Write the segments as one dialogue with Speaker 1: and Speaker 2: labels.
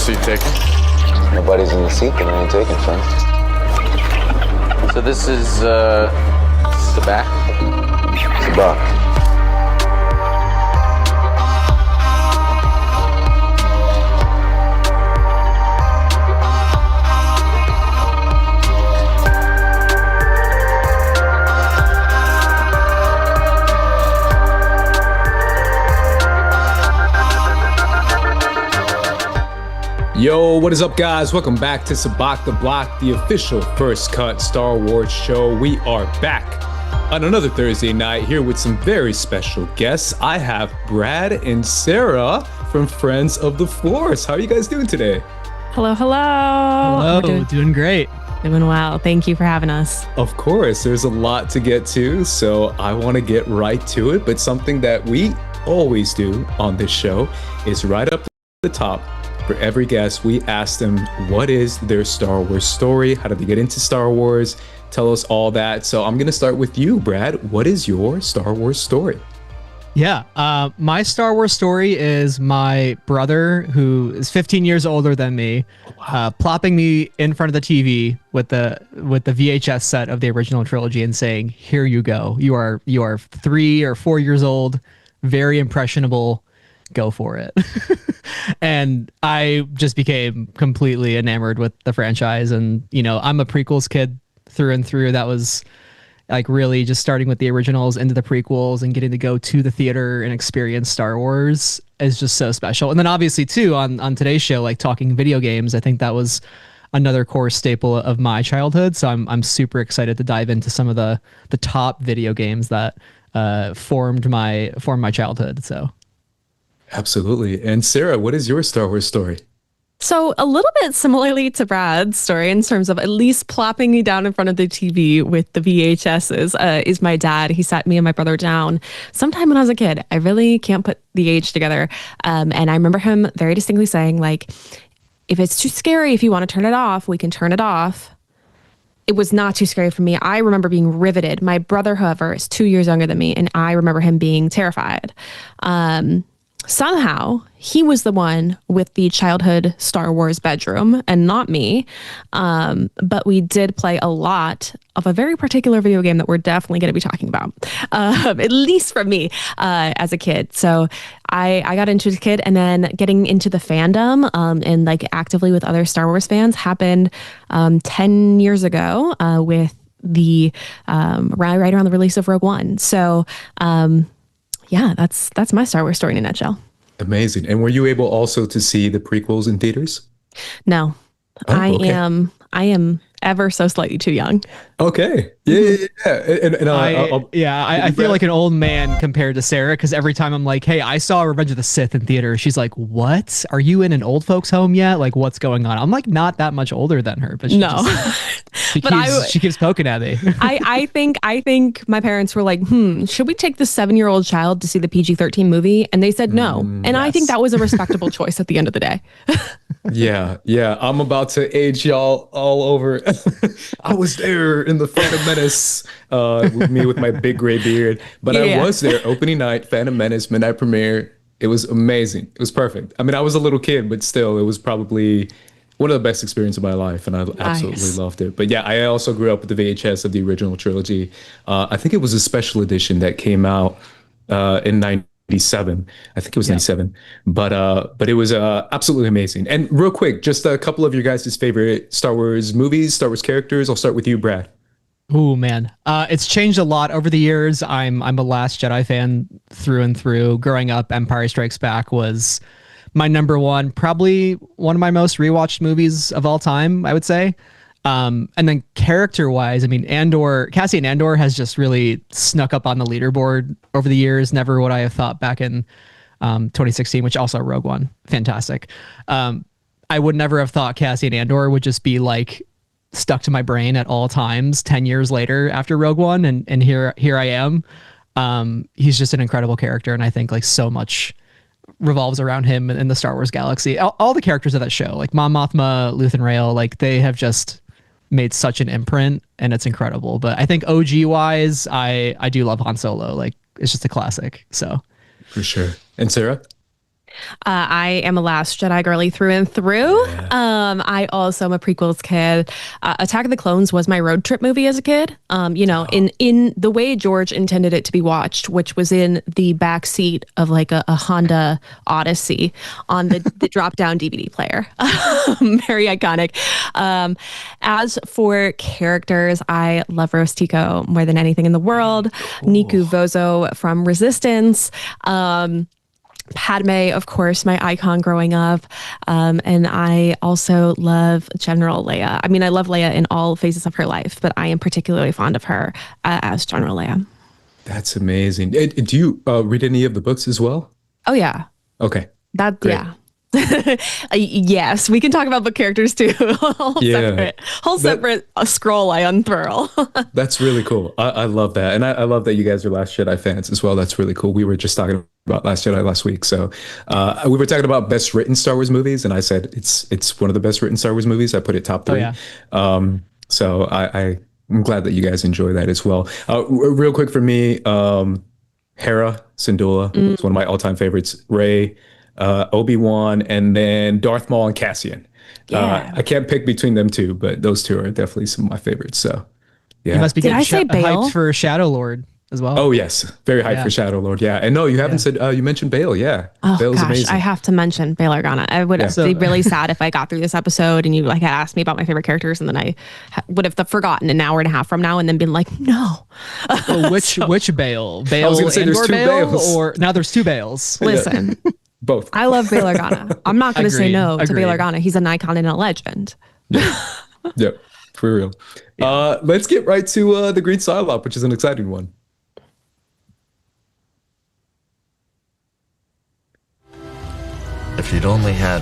Speaker 1: seat taken?
Speaker 2: Nobody's in the seat that I ain't taking, son.
Speaker 1: So this is, Sabacc?
Speaker 2: Sabacc.
Speaker 3: Yo, what is up, guys? Welcome back to Sabacc the Block, the official First Cut Star Wars show. We are back on another Thursday night here with some very special guests. I have Brad and Sarah from Friends of the Force. How are you guys doing today?
Speaker 4: Hello, hello.
Speaker 5: Hello, doing great.
Speaker 4: Doing well. Thank you for having us.
Speaker 3: Of course, there's a lot to get to, so I want to get right to it. But something that we always do on this show is right up the top. For every guest, we ask them what is their Star Wars story? How did they get into Star Wars? Tell us all that. So I'm going to start with you, Brad. What is your Star Wars story?
Speaker 5: Yeah, my Star Wars story is my brother, who is 15 years older than me, plopping me in front of the TV with the VHS set of the original trilogy and saying, "Here you go. You are 3 or 4 years old, very impressionable. Go for it." And I just became completely enamored with the franchise. And, you know, I'm a prequels kid through and through. That was like really just starting with the originals into the prequels and getting to go to the theater and experience Star Wars is just so special. And then obviously too, on today's show, like talking video games, I think that was another core staple of my childhood. So I'm super excited to dive into some of the top video games that formed my childhood. So
Speaker 3: Absolutely. And Sarah, what is your Star Wars story?
Speaker 4: So a little bit similarly to Brad's story in terms of at least plopping me down in front of the TV with the VHSs is my dad. He sat me and my brother down sometime when I was a kid. I really can't put the age together. And I remember him very distinctly saying, like, if it's too scary, if you want to turn it off, we can turn it off. It was not too scary for me. I remember being riveted. My brother, however, is 2 years younger than me, and I remember him being terrified. Somehow he was the one with the childhood Star Wars bedroom and not me. But we did play a lot of a very particular video game that we're definitely going to be talking about, at least from me as a kid. So I got into it as a kid, and then getting into the fandom and like actively with other Star Wars fans happened 10 years ago with the right around the release of Rogue One. So yeah, that's my Star Wars story in a nutshell.
Speaker 3: Amazing. And were you able also to see the prequels in theaters?
Speaker 4: No,
Speaker 3: Oh,
Speaker 4: I
Speaker 3: okay.
Speaker 4: am ever so slightly too young.
Speaker 3: Okay. Yeah. And
Speaker 5: I feel like an old man compared to Sarah, because every time I'm like, hey, I saw Revenge of the Sith in theater, she's like, what? Are you in an old folks home yet? Like, what's going on? I'm like not that much older than her, but she keeps poking at me.
Speaker 4: I think my parents were like, should we take the 7-year-old child to see the PG-13 movie? And they said no. And I think that was a respectable choice at the end of the day.
Speaker 3: Yeah. I'm about to age y'all all over. I was there in the Phantom Menace, with me with my big gray beard. But I was there opening night, Phantom Menace, midnight premiere. It was amazing. It was perfect. I mean, I was a little kid, but still, it was probably one of the best experiences of my life, and I absolutely loved it. But yeah, I also grew up with the VHS of the original trilogy. I think it was a special edition that came out in 97. I think it was 97. But it was absolutely amazing. And real quick, just a couple of your guys' favorite Star Wars movies, Star Wars characters. I'll start with you, Brad.
Speaker 5: Oh man, it's changed a lot over the years. I'm a Last Jedi fan through and through. Growing up, Empire Strikes Back was my number one, probably one of my most rewatched movies of all time, I would say. And then character-wise, I mean, Cassian Andor has just really snuck up on the leaderboard over the years. Never would I have thought back in 2016, which also Rogue One, fantastic. I would never have thought Cassian Andor would just be like stuck to my brain at all times 10 years later after Rogue One, and here I am. He's just an incredible character, and I think like so much revolves around him in the Star Wars galaxy. All the characters of that show, like Mon Mothma, Luthen Rael, like they have just made such an imprint, and it's incredible. But I think OG wise, I do love Han Solo. Like it's just a classic. So
Speaker 3: For sure. And Sarah?
Speaker 4: I am a Last Jedi girly through and through. I also am a prequels kid. Attack of the Clones was my road trip movie as a kid. In the way George intended it to be watched, which was in the back seat of like a Honda Odyssey on the drop down DVD player. Very iconic. As for characters, I love Rose Tico more than anything in the world. Niku Vozo from Resistance. Padme, of course, my icon growing up. And I also love General Leia. I mean, I love Leia in all phases of her life, but I am particularly fond of her as General Leia.
Speaker 3: That's amazing. Do you read any of the books as well?
Speaker 4: Oh, yeah.
Speaker 3: Okay.
Speaker 4: That,
Speaker 3: Great.
Speaker 4: yeah. Yes, we can talk about book characters too. whole separate scroll I unfurl.
Speaker 3: That's really cool. I love that. And I love that you guys are Last Jedi fans as well. That's really cool. We were just talking about Last Jedi last week. So we were talking about best written Star Wars movies, and I said it's one of the best written Star Wars movies. I put it top 3.
Speaker 5: Oh, yeah.
Speaker 3: So I'm glad that you guys enjoy that as well. Real quick for me, Hera Syndulla is one of my all-time favorites. Rey, Obi-Wan, and then Darth Maul and Cassian.
Speaker 4: Yeah.
Speaker 3: I can't pick between them two, but those two are definitely some of my favorites. So yeah.
Speaker 5: You must be
Speaker 4: Did
Speaker 5: getting
Speaker 4: I say Bail?
Speaker 5: hyped for Shadow Lord as well.
Speaker 3: Oh yes, very hyped for Shadow Lord. Yeah, and no, you haven't said. You mentioned Bale. Yeah,
Speaker 4: Oh
Speaker 3: Bale's
Speaker 4: gosh,
Speaker 3: amazing.
Speaker 4: I have to mention Bail Organa. I would be really sad if I got through this episode and you like had asked me about my favorite characters, and then I would have forgotten an hour and a half from now, and then been like, no.
Speaker 5: Well, which Bale? Bale
Speaker 3: I was gonna say there's
Speaker 5: Andor
Speaker 3: two
Speaker 5: Bale,
Speaker 3: Bales.
Speaker 5: or now there's 2 Bales.
Speaker 4: Listen,
Speaker 3: Both.
Speaker 4: I love Bail Organa. I'm not going to say
Speaker 5: Agreed,
Speaker 4: no to Bail
Speaker 5: agreed.
Speaker 4: Organa. He's an icon and a legend.
Speaker 3: Yep, for real. Let's get right to the Green Psylop, which is an exciting one.
Speaker 6: If you'd only had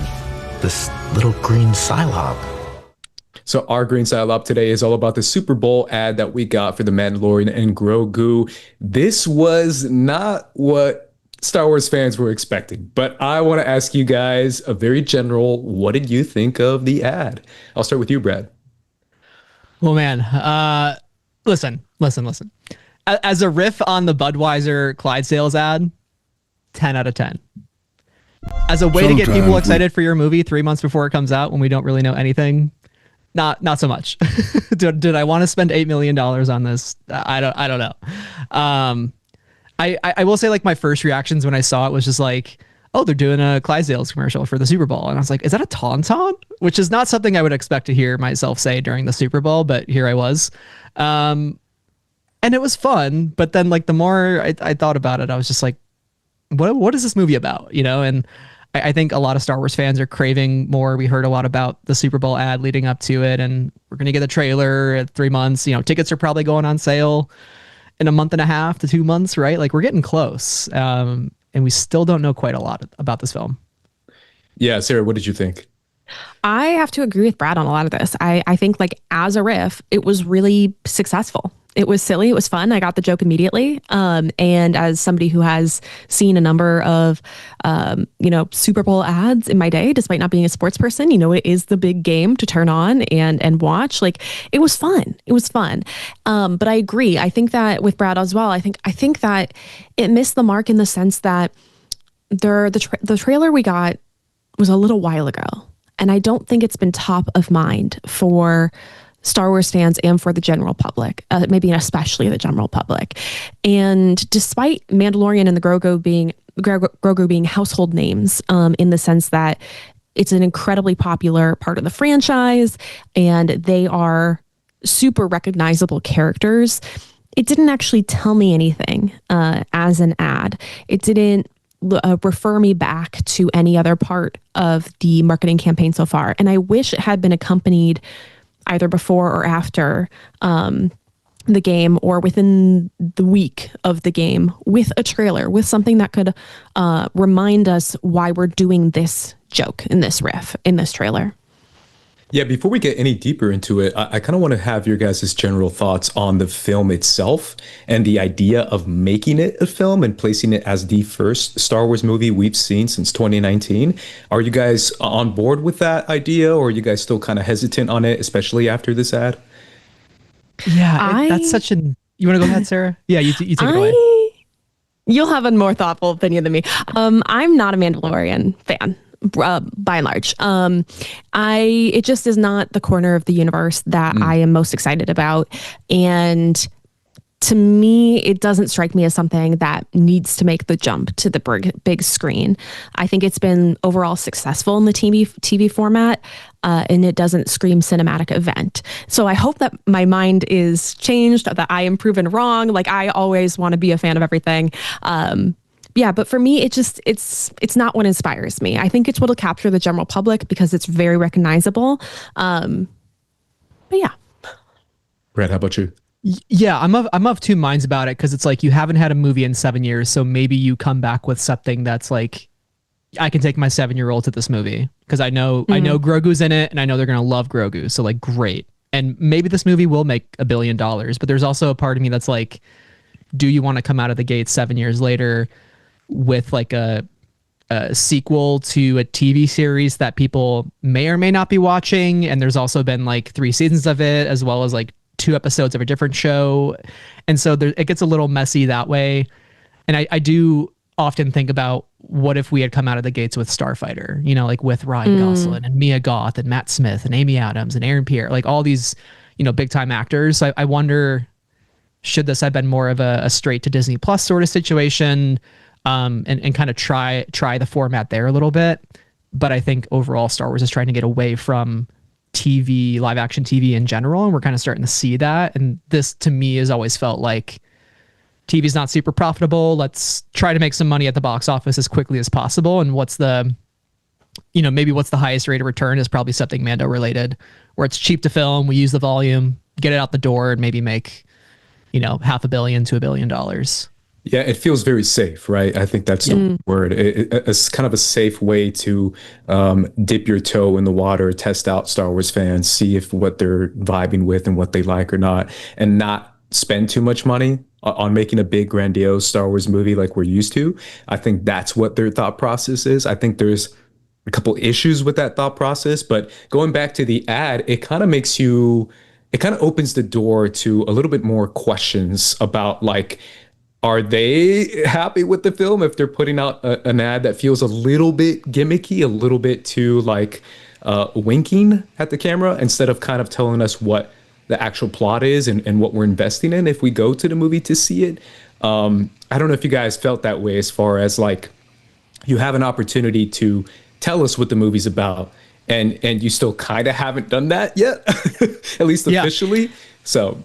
Speaker 6: this little green Psylop.
Speaker 3: So our Green Psylop today is all about the Super Bowl ad that we got for the Mandalorian and Grogu. This was not what Star Wars fans were expecting, but I want to ask you guys a very general, what did you think of the ad? I'll start with you, Brad.
Speaker 5: Well, man, listen. As a riff on the Budweiser Clydesdales ad, 10 out of 10. As a way to get people excited for your movie 3 months before it comes out when we don't really know anything, not so much. Did I want to spend $8 million on this? I don't know. I will say, like, my first reactions when I saw it was just like, oh, they're doing a Clydesdales commercial for the Super Bowl. And I was like, is that a Tauntaun? Which is not something I would expect to hear myself say during the Super Bowl, but here I was. And it was fun. But then, like, the more I thought about it, I was just like, what is this movie about? You know, and I think a lot of Star Wars fans are craving more. We heard a lot about the Super Bowl ad leading up to it, and we're going to get a trailer at 3 months. You know, tickets are probably going on sale in a month and a half to 2 months, right? Like, we're getting close. And we still don't know quite a lot about this film.
Speaker 3: Yeah, Sarah, what did you think?
Speaker 4: I have to agree with Brad on a lot of this. I think, like, as a riff, it was really successful. It was silly. It was fun. I got the joke immediately. And as somebody who has seen a number of, Super Bowl ads in my day, despite not being a sports person, it is the big game to turn on and watch. Like, it was fun. It was fun. But I agree. I think that with Brad as well, I think that it missed the mark in the sense that the trailer we got was a little while ago. And I don't think it's been top of mind for Star Wars fans and for the general public, maybe especially the general public. And despite Mandalorian and the Grogu being household names, in the sense that it's an incredibly popular part of the franchise and they are super recognizable characters, it didn't actually tell me anything as an ad. It didn't refer me back to any other part of the marketing campaign so far. And I wish it had been accompanied either before or after the game, or within the week of the game, with a trailer, with something that could remind us why we're doing this joke in this riff, in this trailer.
Speaker 3: Yeah, before we get any deeper into it, I kind of want to have your guys' general thoughts on the film itself and the idea of making it a film and placing it as the first Star Wars movie we've seen since 2019. Are you guys on board with that idea, or are you guys still kind of hesitant on it, especially after this ad?
Speaker 5: Yeah, that's such an... You want to go ahead, Sarah? Yeah, you take it away.
Speaker 4: You'll have a more thoughtful opinion than me. I'm not a Mandalorian fan. By and large, it just is not the corner of the universe that I am most excited about, and to me, it doesn't strike me as something that needs to make the jump to the big screen. I think it's been overall successful in the TV format, and it doesn't scream cinematic event. So I hope that my mind is changed, that I am proven wrong. Like, I always want to be a fan of everything. Yeah, but for me, it's not what inspires me. I think it's what'll capture the general public because it's very recognizable. But yeah.
Speaker 3: Brett, how about you?
Speaker 5: Yeah, I'm of two minds about it, because it's like you haven't had a movie in 7 years, so maybe you come back with something that's like, I can take my 7-year-old to this movie because I know Grogu's in it and I know they're gonna love Grogu. So like, great. And maybe this movie will make $1 billion, but there's also a part of me that's like, do you want to come out of the gate 7 years later with like a sequel to a TV series that people may or may not be watching? And there's also been like 3 seasons of it, as well as like 2 episodes of a different show. And so it gets a little messy that way. And I do often think about, what if we had come out of the gates with Starfighter, you know, like with Ryan Gosling and Mia Goth and Matt Smith and Amy Adams and Aaron Pierre, like all these, you know, big time actors. I wonder, should this have been more of a straight to Disney Plus sort of situation? And kind of try the format there a little bit. But I think overall Star Wars is trying to get away from TV, live action TV in general, and we're kind of starting to see that. And this, to me, has always felt like TV's not super profitable. Let's try to make some money at the box office as quickly as possible. And what's the highest rate of return is probably something Mando related, where it's cheap to film, we use the volume, get it out the door, and maybe make, you know, $500 million to $1 billion.
Speaker 3: Yeah, it feels very safe, right? I think that's the word. It's kind of a safe way to dip your toe in the water, test out Star Wars fans, see if what they're vibing with and what they like or not, and not spend too much money on making a big, grandiose Star Wars movie like we're used to. I think that's what their thought process is. I think there's a couple issues with that thought process, but going back to the ad, it kind of opens the door to a little bit more questions about, like, are they happy with the film if they're putting out an ad that feels a little bit gimmicky, a little bit too like winking at the camera, instead of kind of telling us what the actual plot is and what we're investing in if we go to the movie to see it? I don't know if you guys felt that way, as far as like, you have an opportunity to tell us what the movie's about, and you still kind of haven't done that yet, at least officially. So.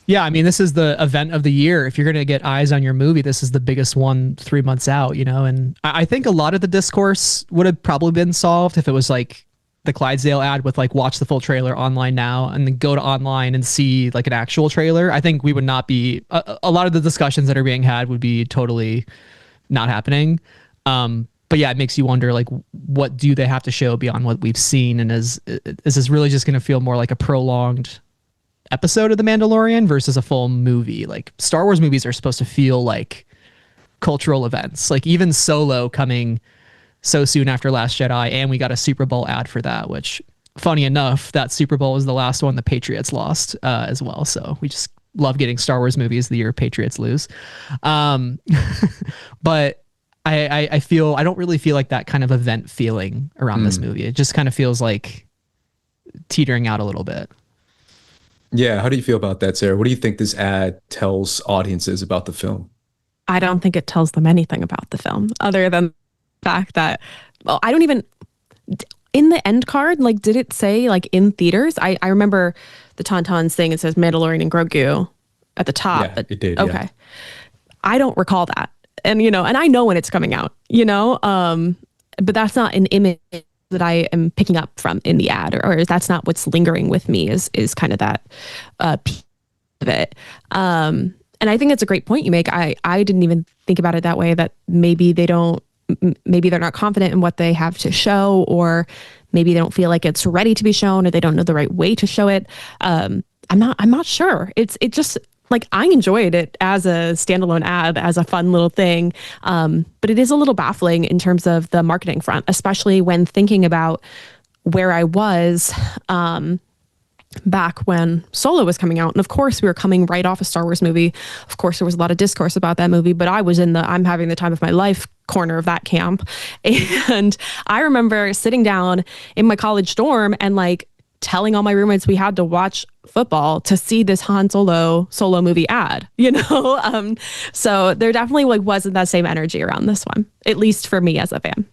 Speaker 5: Yeah, I mean, this is the event of the year. If you're going to get eyes on your movie, this is the biggest one 3 months out, you know? And I think a lot of the discourse would have probably been solved if it was like the Clydesdale ad with like, watch the full trailer online now, and then go to online and see like an actual trailer. I think we would not be, a lot of the discussions that are being had would be totally not happening. But yeah, it makes you wonder, like, what do they have to show beyond what we've seen? And is this really just going to feel more like a prolonged episode of The Mandalorian versus a full movie? Like, Star Wars movies are supposed to feel like cultural events. Like, even Solo coming so soon after Last Jedi, and we got a Super Bowl ad for that, which, funny enough, that Super Bowl was the last one the Patriots lost as well. So we just love getting Star Wars movies the year Patriots lose. But I don't really feel like that kind of event feeling around this movie. It just kind of feels like teetering out a little bit.
Speaker 3: Yeah, how do you feel about that, Sarah? What do you think this ad tells audiences about the film?
Speaker 4: I don't think it tells them anything about the film, other than the fact that, well, I don't even, in the end card, like, did it say like in theaters? I remember the Tauntauns thing, it says Mandalorian and Grogu at the top.
Speaker 3: Yeah,
Speaker 4: but,
Speaker 3: it did.
Speaker 4: Okay.
Speaker 3: Yeah.
Speaker 4: I don't recall that. And, you know, and I know when it's coming out, you know, but that's not an image that I am picking up from in the ad, or that's not what's lingering with me is kind of that piece of it. And I think that's a great point you make. I didn't even think about it that way, that maybe they're not confident in what they have to show, or maybe they don't feel like it's ready to be shown, or they don't know the right way to show it. I'm not sure. It just, like, I enjoyed it as a standalone ad, as a fun little thing. But it is a little baffling in terms of the marketing front, especially when thinking about where I was back when Solo was coming out. And of course, we were coming right off a Star Wars movie. Of course, there was a lot of discourse about that movie, but I was in the I'm having the time of my life corner of that camp. And I remember sitting down in my college dorm and like telling all my roommates we had to watch football to see this Han Solo movie ad, you know? So there definitely like wasn't that same energy around this one, at least for me as a fan.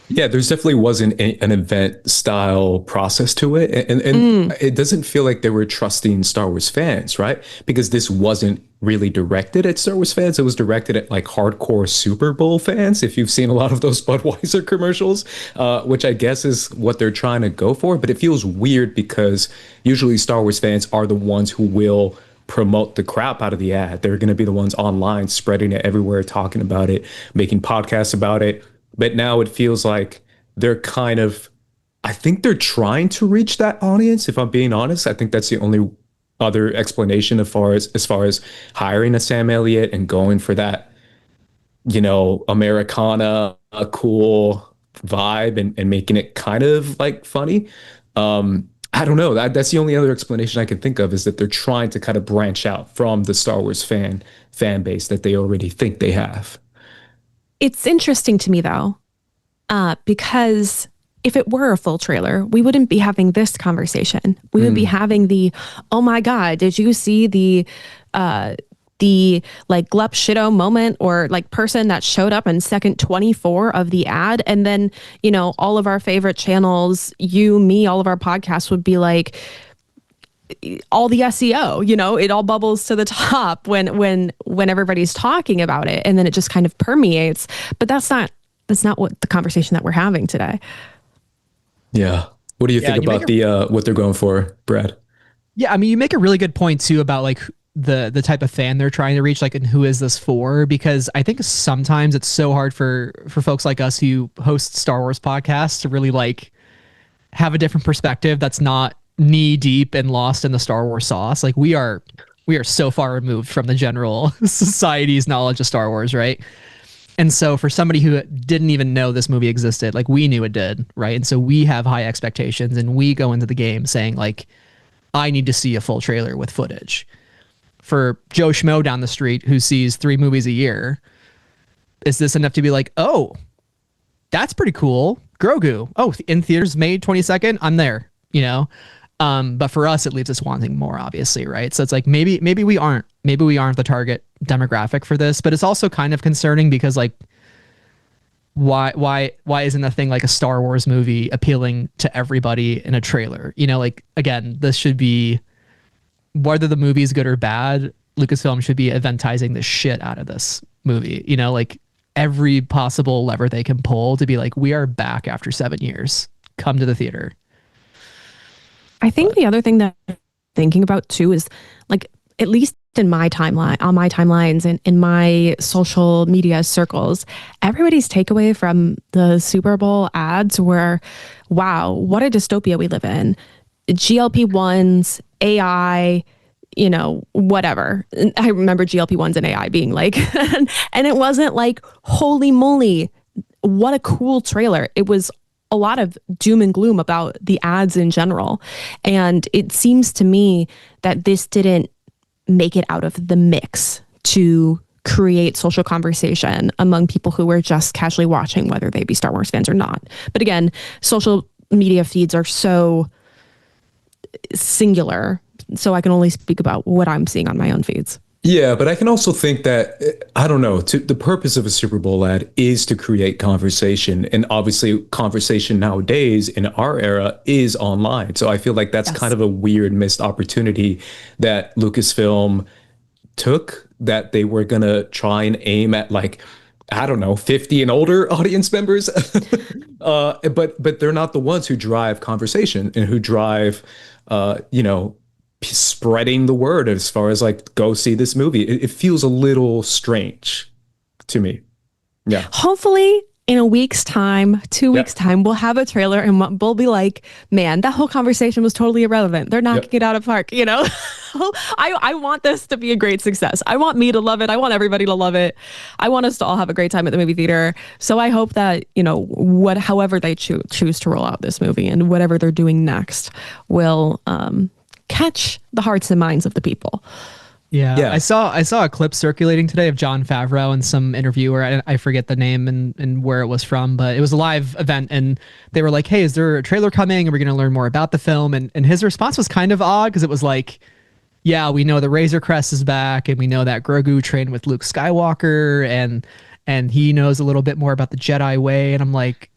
Speaker 3: Yeah, there's definitely wasn't an event style process to it. And it doesn't feel like they were trusting Star Wars fans, right? Because this wasn't really directed at Star Wars fans. It was directed at like hardcore Super Bowl fans. If you've seen a lot of those Budweiser commercials, which I guess is what they're trying to go for. But it feels weird because usually Star Wars fans are the ones who will promote the crap out of the ad. They're going to be the ones online spreading it everywhere, talking about it, making podcasts about it. But now it feels like they're kind of, I think they're trying to reach that audience, if I'm being honest. I think that's the only other explanation as far as hiring a Sam Elliott and going for that, you know, Americana, a cool vibe and making it kind of like funny. I don't know. That's the only other explanation I can think of, is that they're trying to kind of branch out from the Star Wars fan base that they already think they have.
Speaker 4: It's interesting to me, though, because if it were a full trailer, we wouldn't be having this conversation. We would be having the, oh my God, did you see the like glup shitto moment or like person that showed up in second 24 of the ad? And then, you know, all of our favorite channels, you, me, all of our podcasts would be like, all the SEO, you know, it all bubbles to the top when everybody's talking about it, and then it just kind of permeates. But that's not what the conversation that we're having today.
Speaker 3: Yeah. What do you think about what they're going for, Brad?
Speaker 5: Yeah, I mean, you make a really good point too about like the type of fan they're trying to reach, like, and who is this for? Because I think sometimes it's so hard for folks like us who host Star Wars podcasts to really like have a different perspective that's not knee deep and lost in the Star Wars sauce. Like we are so far removed from the general society's knowledge of Star Wars, right? And so for somebody who didn't even know this movie existed, like we knew it did, right? And so we have high expectations and we go into the game saying like, I need to see a full trailer with footage. For Joe Schmo down the street who sees 3 movies a year, is this enough to be like, oh, that's pretty cool. Grogu. Oh, in theaters May 22nd, I'm there, you know? But for us, it leaves us wanting more, obviously, right? So it's like maybe we aren't the target demographic for this, but it's also kind of concerning because like why isn't a thing like a Star Wars movie appealing to everybody in a trailer? You know, like again, this should be, whether the movie is good or bad, Lucasfilm should be eventizing the shit out of this movie. You know, like every possible lever they can pull to be like, we are back after 7 years. Come to the theater.
Speaker 4: I think the other thing that I'm thinking about too is like, at least in my timeline, on my timelines and in my social media circles, everybody's takeaway from the Super Bowl ads were, wow, what a dystopia we live in. GLP-1s, AI, you know, whatever. I remember GLP-1s and AI being like, and it wasn't like, holy moly, what a cool trailer. It was a lot of doom and gloom about the ads in general. And it seems to me that this didn't make it out of the mix to create social conversation among people who were just casually watching, whether they be Star Wars fans or not. But again, social media feeds are so singular, so I can only speak about what I'm seeing on my own feeds.
Speaker 3: Yeah, but I can also think that, I don't know, the purpose of a Super Bowl ad is to create conversation. And obviously conversation nowadays in our era is online. So I feel like that's kind of a weird missed opportunity that Lucasfilm took, that they were going to try and aim at like, I don't know, 50 and older audience members. But they're not the ones who drive conversation and who drive, you know, spreading the word as far as like, go see this movie. It feels a little strange to me. Yeah.
Speaker 4: Hopefully in a week's time, 2 weeks time, we'll have a trailer and we'll be like, man, that whole conversation was totally irrelevant. They're knocking it out of park, you know? I want this to be a great success. I want me to love it. I want everybody to love it. I want us to all have a great time at the movie theater. So I hope that, you know, however they choose to roll out this movie and whatever they're doing next will catch the hearts and minds of the people.
Speaker 5: Yeah. I saw a clip circulating today of Jon Favreau and some interviewer. I forget the name and where it was from, but it was a live event, and they were like, "Hey, is there a trailer coming? Are we going to learn more about the film?" And his response was kind of odd, because it was like, "Yeah, we know the Razor Crest is back, and we know that Grogu trained with Luke Skywalker, and he knows a little bit more about the Jedi way." And I'm like,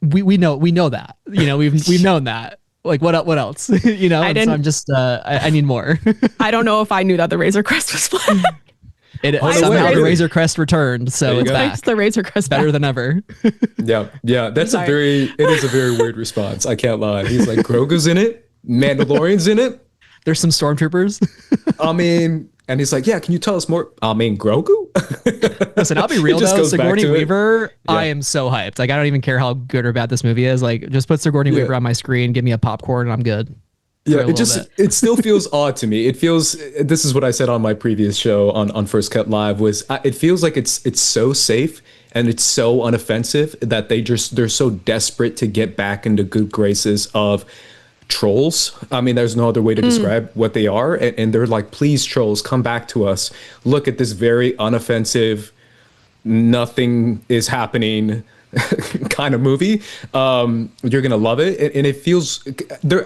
Speaker 5: we know that, we've known that. Like, what else? So I'm just, I need more.
Speaker 4: I don't know if I knew that the Razor Crest was back.
Speaker 5: Somehow the Razor Crest returned, so it's back.
Speaker 4: The Razor Crest
Speaker 5: better than ever.
Speaker 3: Yeah. That's it is a very weird response. I can't lie. He's like, Grogu's in it, Mandalorian's in it.
Speaker 5: There's some stormtroopers.
Speaker 3: And he's like, yeah, can you tell us more? Grogu?
Speaker 5: Listen, I'll be real though. Sigourney Weaver, I am so hyped. Like, I don't even care how good or bad this movie is. Like, just put Sigourney Weaver on my screen, give me a popcorn, and I'm good.
Speaker 3: Yeah, it still feels odd to me. It feels, this is what I said on my previous show on First Cut Live, was it feels like it's so safe and it's so unoffensive that they're so desperate to get back into good graces of trolls. I mean, there's no other way to describe what they are. And they're like, please, trolls, come back to us. Look at this very unoffensive, nothing is happening kind of movie. You're going to love it. And it feels,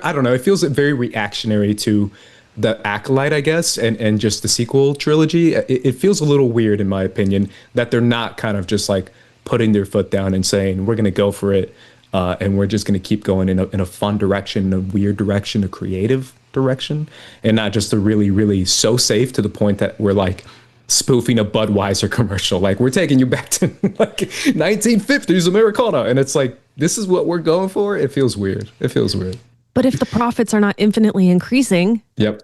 Speaker 3: I don't know, it feels very reactionary to the Acolyte, I guess, and just the sequel trilogy. It feels a little weird, in my opinion, that they're not kind of just like putting their foot down and saying, we're going to go for it. And we're just going to keep going in a fun direction, a weird direction, a creative direction, and not just a really, really so safe to the point that we're like spoofing a Budweiser commercial. Like, we're taking you back to like 1950s Americana. And it's like, this is what we're going for. It feels weird.
Speaker 4: But if the profits are not infinitely increasing.
Speaker 3: Yep.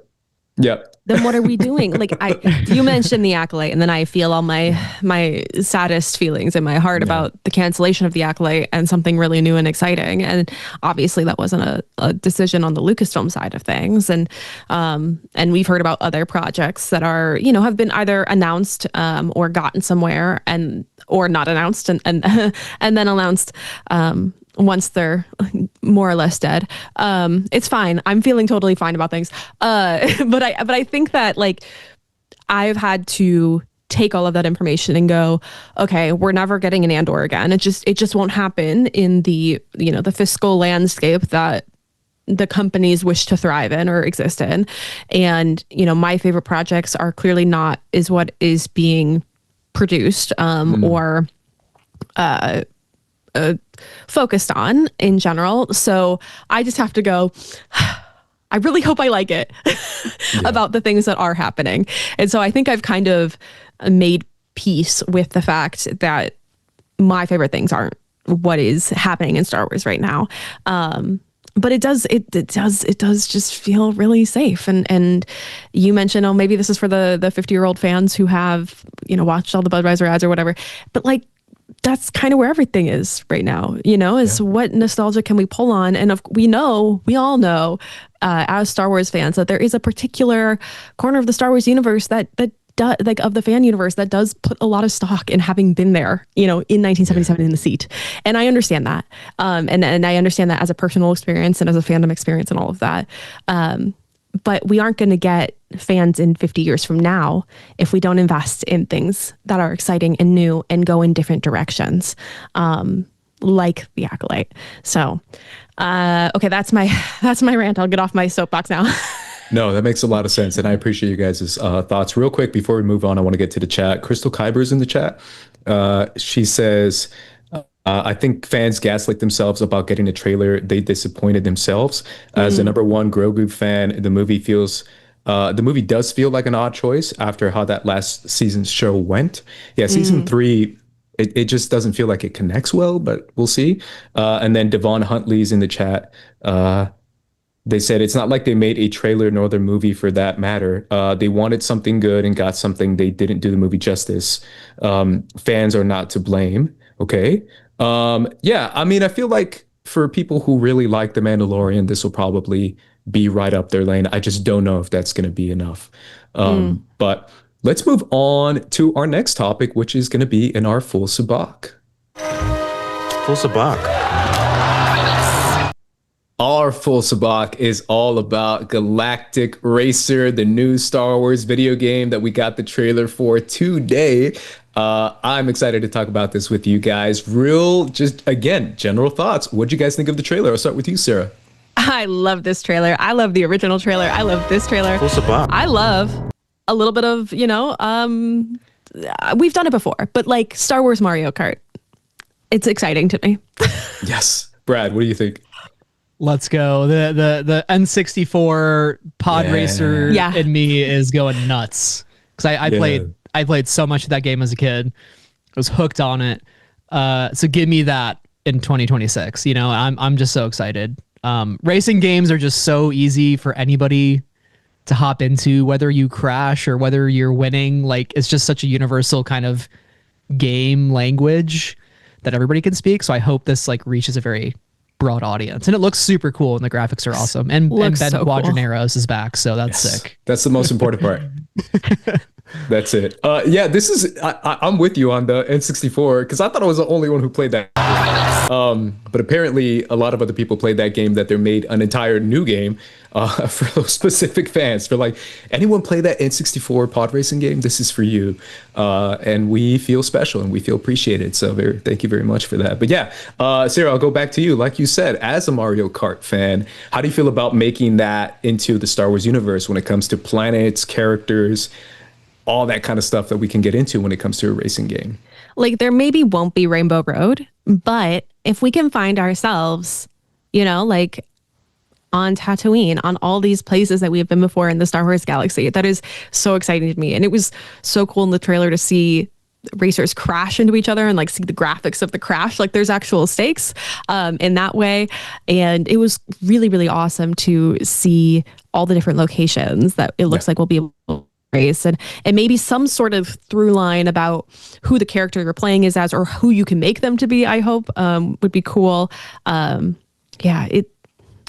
Speaker 4: Then what are we doing? Like, you mentioned the Acolyte, and then I feel all my saddest feelings in my heart about the cancellation of the Acolyte and something really new and exciting. And obviously that wasn't a decision on the Lucasfilm side of things. And we've heard about other projects that are, have been either announced or gotten somewhere or not announced and then announced once they're more or less dead. It's fine. I'm feeling totally fine about things. But I think that, like, I've had to take all of that information and go, okay, we're never getting an Andor again. It just won't happen in the, the fiscal landscape that the companies wish to thrive in or exist in. And, my favorite projects are clearly not is what is being produced or focused on in general. So I just have to go, I really hope I like it about the things that are happening. And so I think I've kind of made peace with the fact that my favorite things aren't what is happening in Star Wars right now. But it does just feel really safe. And you mentioned, maybe this is for the 50-year-old fans who have, watched all the Budweiser ads or whatever. But like, that's kind of where everything is right now, is what nostalgia can we pull on? And we all know, as Star Wars fans, that there is a particular corner of the Star Wars universe that like of the fan universe that does put a lot of stock in having been there, in 1977 in the seat. And I understand that. And I understand that as a personal experience and as a fandom experience and all of that. But we aren't going to get fans in 50 years from now if we don't invest in things that are exciting and new and go in different directions, like the Acolyte. So, okay, that's my rant. I'll get off my soapbox now.
Speaker 3: No, that makes a lot of sense. And I appreciate you guys' thoughts. Real quick, before we move on, I want to get to the chat. Crystal Kyber's in the chat. She says, I think fans gaslight themselves about getting a trailer. They disappointed themselves. As the number one Grogu fan, the movie does feel like an odd choice after how that last season's show went. Yeah, season 3, it just doesn't feel like it connects well, but we'll see. And then Devon Huntley's in the chat. They said it's not like they made a trailer nor their movie for that matter. They wanted something good and got something. They didn't do the movie justice. Fans are not to blame. Okay. Yeah, I mean, I feel like for people who really like The Mandalorian, this will probably be right up their lane. I just don't know if that's going to be enough. But let's move on to our next topic, which is going to be in our full sabacc.
Speaker 6: Full sabacc.
Speaker 3: Our full sabacc is all about Galactic Racer, the new Star Wars video game that we got the trailer for today. I'm excited to talk about this with you guys. Just again, general thoughts. What'd you guys think of the trailer? I'll start with you, Sarah.
Speaker 4: I love this trailer. I love the original trailer. I love this trailer.
Speaker 6: Full sabacc.
Speaker 4: I love a little bit of, we've done it before, but like Star Wars Mario Kart. It's exciting to me.
Speaker 3: Yes. Brad, what do you think?
Speaker 5: Let's go. The N64 pod racer in me is going nuts. Because I played so much of that game as a kid. I was hooked on it. So give me that in 2026. I'm just so excited. Racing games are just so easy for anybody to hop into, whether you crash or whether you're winning. Like, it's just such a universal kind of game language that everybody can speak. So I hope this like reaches a very broad audience, and it looks super cool, and the graphics are awesome, and Ben
Speaker 4: so
Speaker 5: Quadraneros is back, so that's sick.
Speaker 3: That's the most important part. That's it. This is I'm with you on the N64 because I thought I was the only one who played that. But apparently a lot of other people played that game, that they made an entire new game for those specific fans. For like, anyone play that N64 pod racing game? This is for you. And we feel special and we feel appreciated. So thank you very much for that. But yeah, Sarah, I'll go back to you. Like you said, as a Mario Kart fan, how do you feel about making that into the Star Wars universe when it comes to planets, characters, all that kind of stuff that we can get into when it comes to a racing game?
Speaker 4: Like, there maybe won't be Rainbow Road, but if we can find ourselves, like on Tatooine, on all these places that we have been before in the Star Wars galaxy, that is so exciting to me. And it was so cool in the trailer to see racers crash into each other and like see the graphics of the crash. Like, there's actual stakes in that way. And it was really, really awesome to see all the different locations that it looks like we'll be able to race, and maybe some sort of through line about who the character you're playing is as, or who you can make them to be. I hope would be cool. It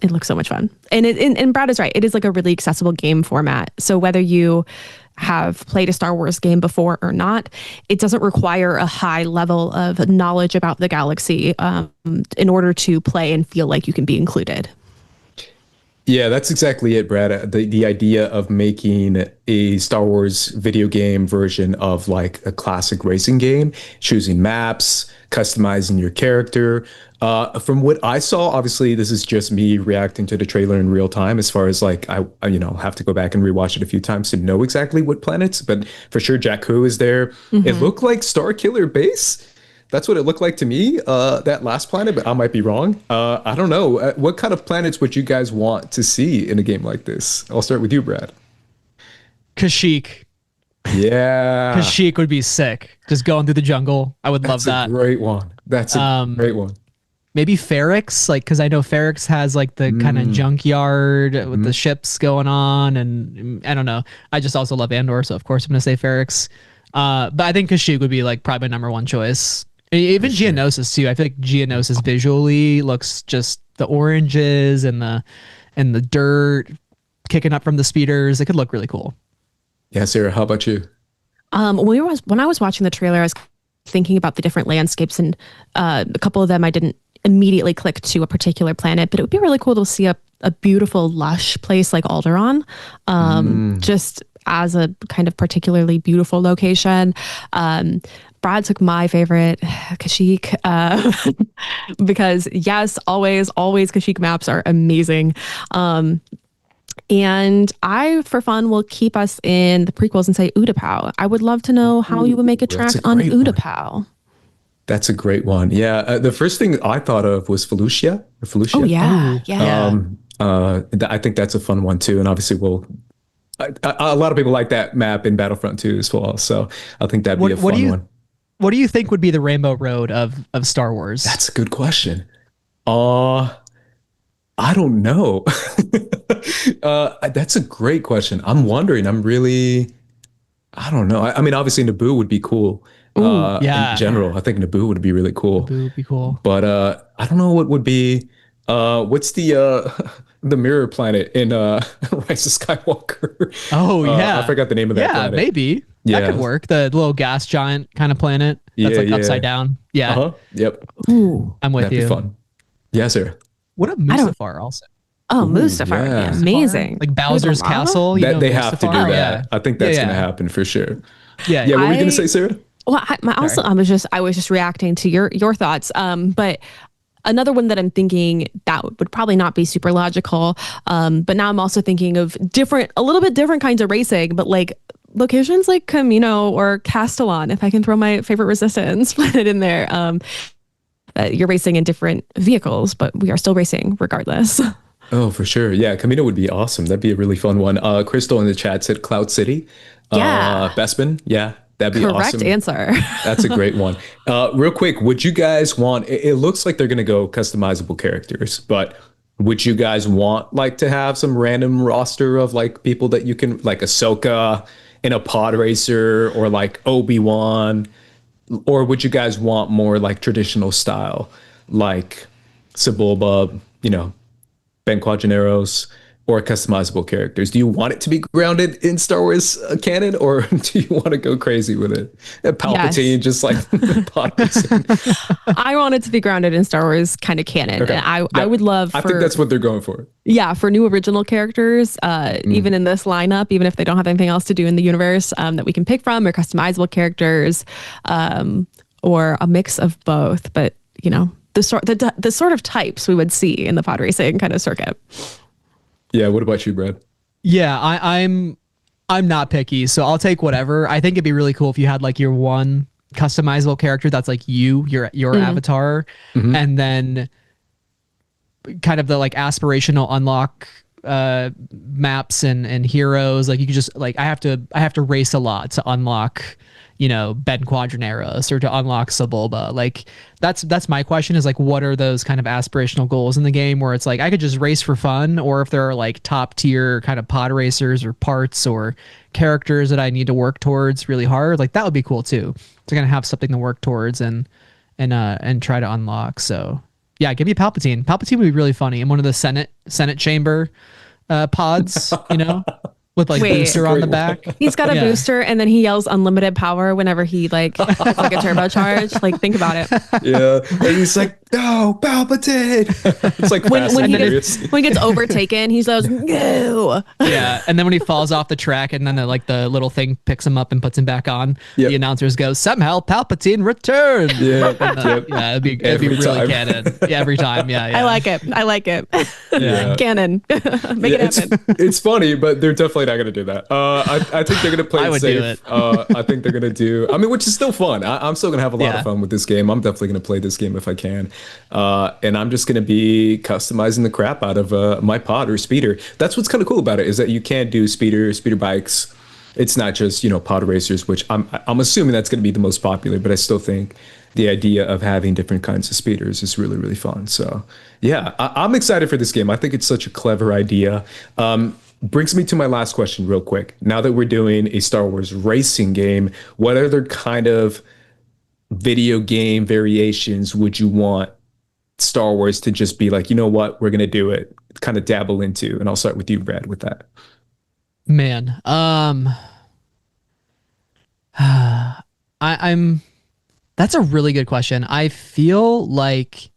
Speaker 4: looks so much fun, and Brad is right. It is like a really accessible game format. So whether you have played a Star Wars game before or not, it doesn't require a high level of knowledge about the galaxy in order to play and feel like you can be included.
Speaker 3: Yeah, that's exactly it, Brad. The idea of making a Star Wars video game version of like a classic racing game, choosing maps, customizing your character. From what I saw, obviously this is just me reacting to the trailer in real time, as far as like I have to go back and rewatch it a few times to know exactly what planets, but for sure Jakku is there. Mm-hmm. It looked like Starkiller Base. That's what it looked like to me, that last planet, but I might be wrong. I don't know. What kind of planets would you guys want to see in a game like this? I'll start with you, Brad.
Speaker 5: Kashyyyk.
Speaker 3: Yeah.
Speaker 5: Kashyyyk would be sick. Just going through the jungle. I would love that.
Speaker 3: That's a great one. That's a great one.
Speaker 5: Maybe Ferrix, like, because I know Ferrix has like the kind of junkyard with the ships going on, and I don't know. I just also love Andor, so of course I'm going to say Ferrix. But I think Kashyyyk would be like probably my number one choice. Even Geonosis too. I feel like Geonosis visually looks just the oranges and the dirt kicking up from the speeders. It could look really cool.
Speaker 3: Yeah, Sarah, how about you?
Speaker 4: When I was watching the trailer, I was thinking about the different landscapes, and a couple of them I didn't immediately click to a particular planet, but it would be really cool to see a beautiful, lush place like Alderaan, just as a kind of particularly beautiful location. Brad took my favorite, Kashyyyk, because yes, always Kashyyyk maps are amazing. And I, for fun, will keep us in the prequels and say Utapau. I would love to know how you would make a track on Utapau.
Speaker 3: That's a great one. Yeah, the first thing I thought of was Felucia.
Speaker 4: Oh yeah, yeah.
Speaker 3: I think that's a fun one too, and obviously a lot of people like that map in Battlefront 2 as well. So I think that'd be a fun one.
Speaker 5: What do you think would be the Rainbow Road of Star Wars?
Speaker 3: That's a good question. I don't know. That's a great question. I'm wondering. I don't know. I mean, obviously Naboo would be cool. In general, I think Naboo would be really cool.
Speaker 5: Naboo would be cool.
Speaker 3: But I don't know what would be. What's the mirror planet in Rise of Skywalker?
Speaker 5: Oh yeah,
Speaker 3: I forgot the name of that planet.
Speaker 5: Maybe. Yeah, that could work. The little gas giant kind of planet that's upside down. Yeah.
Speaker 3: Yep.
Speaker 5: Ooh, I'm with
Speaker 3: That'd
Speaker 5: you.
Speaker 3: Be fun. Yeah, sir.
Speaker 5: What a Mustafar also.
Speaker 4: Oh, Mustafar would
Speaker 3: yeah.
Speaker 4: be amazing.
Speaker 5: Like Bowser's
Speaker 4: Lava?
Speaker 5: Castle. You
Speaker 3: That
Speaker 5: know,
Speaker 3: they have to do
Speaker 5: Mustafar?
Speaker 3: that.
Speaker 5: Yeah.
Speaker 3: I think that's
Speaker 5: Yeah,
Speaker 3: gonna
Speaker 5: yeah.
Speaker 3: happen for sure.
Speaker 5: Yeah.
Speaker 3: Yeah, what were you gonna say, Sarah?
Speaker 4: Well, I was just reacting to your thoughts. But another one that I'm thinking that would probably not be super logical. But now I'm also thinking of a little bit different kinds of racing, but like locations like Camino or Castellon, if I can throw my favorite Resistance planet in there. You're racing in different vehicles, but we are still racing regardless.
Speaker 3: Oh, for sure. Yeah, Camino would be awesome. That'd be a really fun one. Crystal in the chat said Cloud City.
Speaker 4: Yeah.
Speaker 3: Bespin. Yeah, that'd be
Speaker 4: Correct
Speaker 3: awesome.
Speaker 4: answer.
Speaker 3: That's a great one. Real quick, would you guys want, it looks like they're going to go customizable characters, but would you guys want like to have some random roster of like people that you can, like Ahsoka in a pod racer or like Obi-Wan? Or would you guys want more like traditional style, like Sebulba, Ben Quadraneros, or customizable characters? Do you want it to be grounded in Star Wars canon, or do you want to go crazy with it? Palpatine, just like pod racing.
Speaker 4: I want it to be grounded in Star Wars kind of canon.
Speaker 3: Okay.
Speaker 4: And I would love
Speaker 3: I think that's what they're going for.
Speaker 4: Yeah, for new original characters, even in this lineup, even if they don't have anything else to do in the universe that we can pick from, or customizable characters, or a mix of both. But the sort of types we would see in the pod racing kind of circuit.
Speaker 3: Yeah. What about you, Brad?
Speaker 5: Yeah, I'm not picky, so I'll take whatever. I think it'd be really cool if you had like your one customizable character that's like your avatar, and then kind of the like aspirational unlock maps and heroes. Like you could just like I have to race a lot to unlock Ben Quadraneros or to unlock Sebulba. Like that's my question is like, what are those kind of aspirational goals in the game where it's like I could just race for fun, or if there are like top tier kind of pod racers or parts or characters that I need to work towards really hard, like that would be cool too. To kind of have something to work towards and try to unlock. So yeah, give me Palpatine. Palpatine would be really funny in one of the Senate chamber pods, with like booster on the back.
Speaker 4: He's got a booster, and then he yells unlimited power whenever he like has like a turbocharge. Like think about it.
Speaker 3: Yeah, and he's like, "No, Palpatine!" It's like
Speaker 4: when he gets overtaken, he says, "No."
Speaker 5: Yeah, and then when he falls off the track, and then the little thing picks him up and puts him back on, the announcers go, "Somehow Palpatine returned."
Speaker 3: Yeah,
Speaker 5: yeah, it'd be really
Speaker 3: time.
Speaker 5: canon. Yeah, every time. Yeah,
Speaker 4: I like it.
Speaker 5: Yeah.
Speaker 4: Canon. Make it happen.
Speaker 3: It's funny, but they're definitely not going to do that. I think they're going to play it safe. I think they're going to do. I mean, which is still fun. I'm still going to have a lot of fun with this game. I'm definitely going to play this game if I can. And I'm just going to be customizing the crap out of my pod or speeder. That's what's kind of cool about it, is that you can do speeder bikes. It's not just pod racers, which I'm assuming that's going to be the most popular. But I still think the idea of having different kinds of speeders is really, really fun. So yeah, I'm excited for this game. I think it's such a clever idea. Brings me to my last question real quick. Now that we're doing a Star Wars racing game, what other kind of video game variations would you want Star Wars to just be like, you know what, we're going to do it, kind of dabble into? And I'll start with you, Brad, with that.
Speaker 5: Man, that's a really good question. I feel like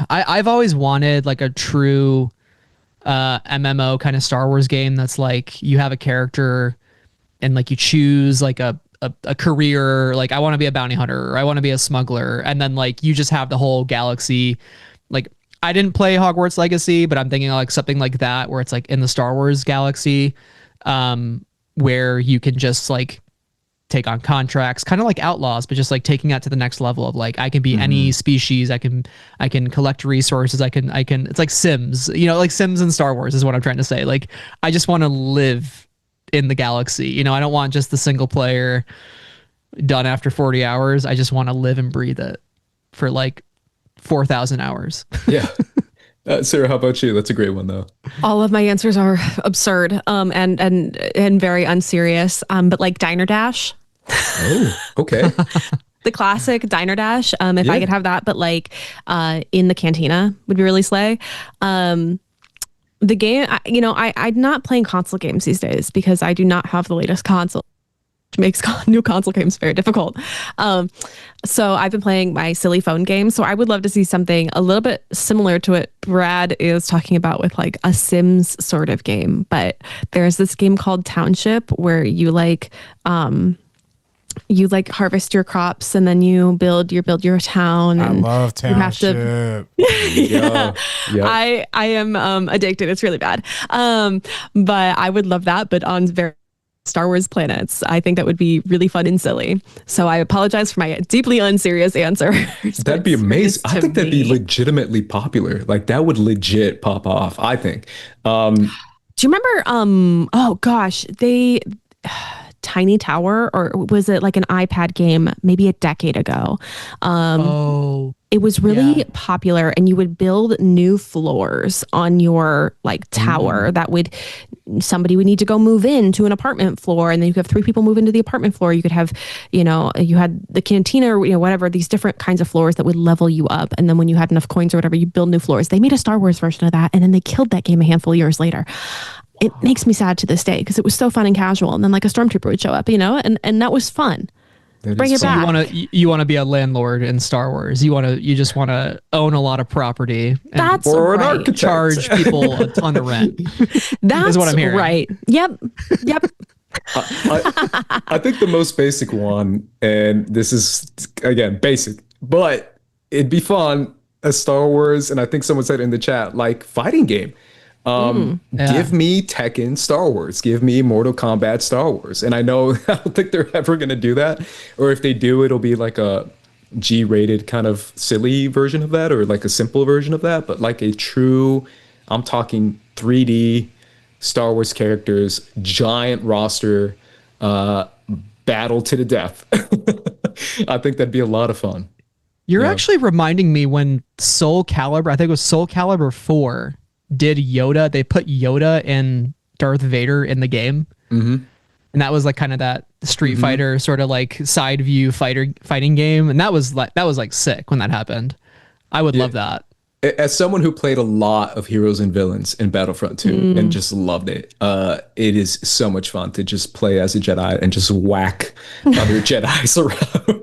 Speaker 5: I've always wanted like a true MMO kind of Star Wars game that's like you have a character and like you choose like a career, like I want to be a bounty hunter or I want to be a smuggler, and then like you just have the whole galaxy. Like I didn't play Hogwarts Legacy, but I'm thinking like something like that where it's like in the Star Wars galaxy, where you can just like take on contracts, kind of like Outlaws, but just like taking that to the next level of like I can be any species, I can collect resources, I can it's like Sims, like Sims in Star Wars is what I'm trying to say. Like I just want to live in the galaxy. I don't want just the single player done after 40 hours. I just want to live and breathe it for like 4,000 hours.
Speaker 3: Yeah. Sarah, how about you? That's a great one, though.
Speaker 4: All of my answers are absurd, and very unserious. But like Diner Dash.
Speaker 3: Oh, okay.
Speaker 4: The classic Diner Dash. If I could have that, but like in the cantina would be really slay. The game, I'm not playing console games these days because I do not have the latest console. makes new console games very difficult. So I've been playing my silly phone game. So I would love to see something a little bit similar to what Brad is talking about with like a Sims sort of game. But there's this game called Township where you harvest your crops and then you build your town. And
Speaker 7: I love Township.
Speaker 4: Yeah. I am addicted. It's really bad. But I would love that, but on very Star Wars planets. I think that would be really fun and silly. So I apologize for my deeply unserious answer.
Speaker 3: That'd be amazing. I think that'd be legitimately popular. Like that would legit pop off, I think.
Speaker 4: Do you remember oh gosh, Tiny Tower, or was it like an iPad game maybe a decade ago? It was really popular, and you would build new floors on your like tower somebody would need to go move into an apartment floor, and then you could have 3 people move into the apartment floor. You could have, you had the cantina or whatever, these different kinds of floors that would level you up. And then when you had enough coins or whatever, you build new floors. They made a Star Wars version of that, and then they killed that game a handful of years later. It makes me sad to this day because it was so fun and casual. And then like a stormtrooper would show up, and that was fun. Bring it back.
Speaker 5: You want to be a landlord in Star Wars. You just want to own a lot I and
Speaker 4: That's
Speaker 3: or
Speaker 4: right.
Speaker 3: an architect.
Speaker 5: Charge people a ton of rent.
Speaker 4: That's
Speaker 5: what I'm hearing.
Speaker 4: Right. Yep.
Speaker 3: I think the most basic one, and this is again basic, but it'd be fun, a Star Wars, and I think someone said in the chat, like fighting game. Give me Tekken Star Wars. Give me Mortal Kombat Star Wars. And I know I don't think they're ever going to do that. Or if they do, it'll be like a G-rated kind of silly version of that, or like a simple version of that. But like a true, I'm talking 3D Star Wars characters, giant roster, battle to the death. I think that'd be a lot of fun.
Speaker 5: You're actually reminding me when Soul Calibur, I think it was Soul Calibur 4, did Yoda. They put Yoda and Darth Vader in the game. And that was like kind of that Street Fighter sort of like side view fighting game. And that was like sick when that happened. I would love that.
Speaker 3: As someone who played a lot of Heroes and Villains in Battlefront 2 and just loved it, it is so much fun to just play as a Jedi and just whack other Jedis around.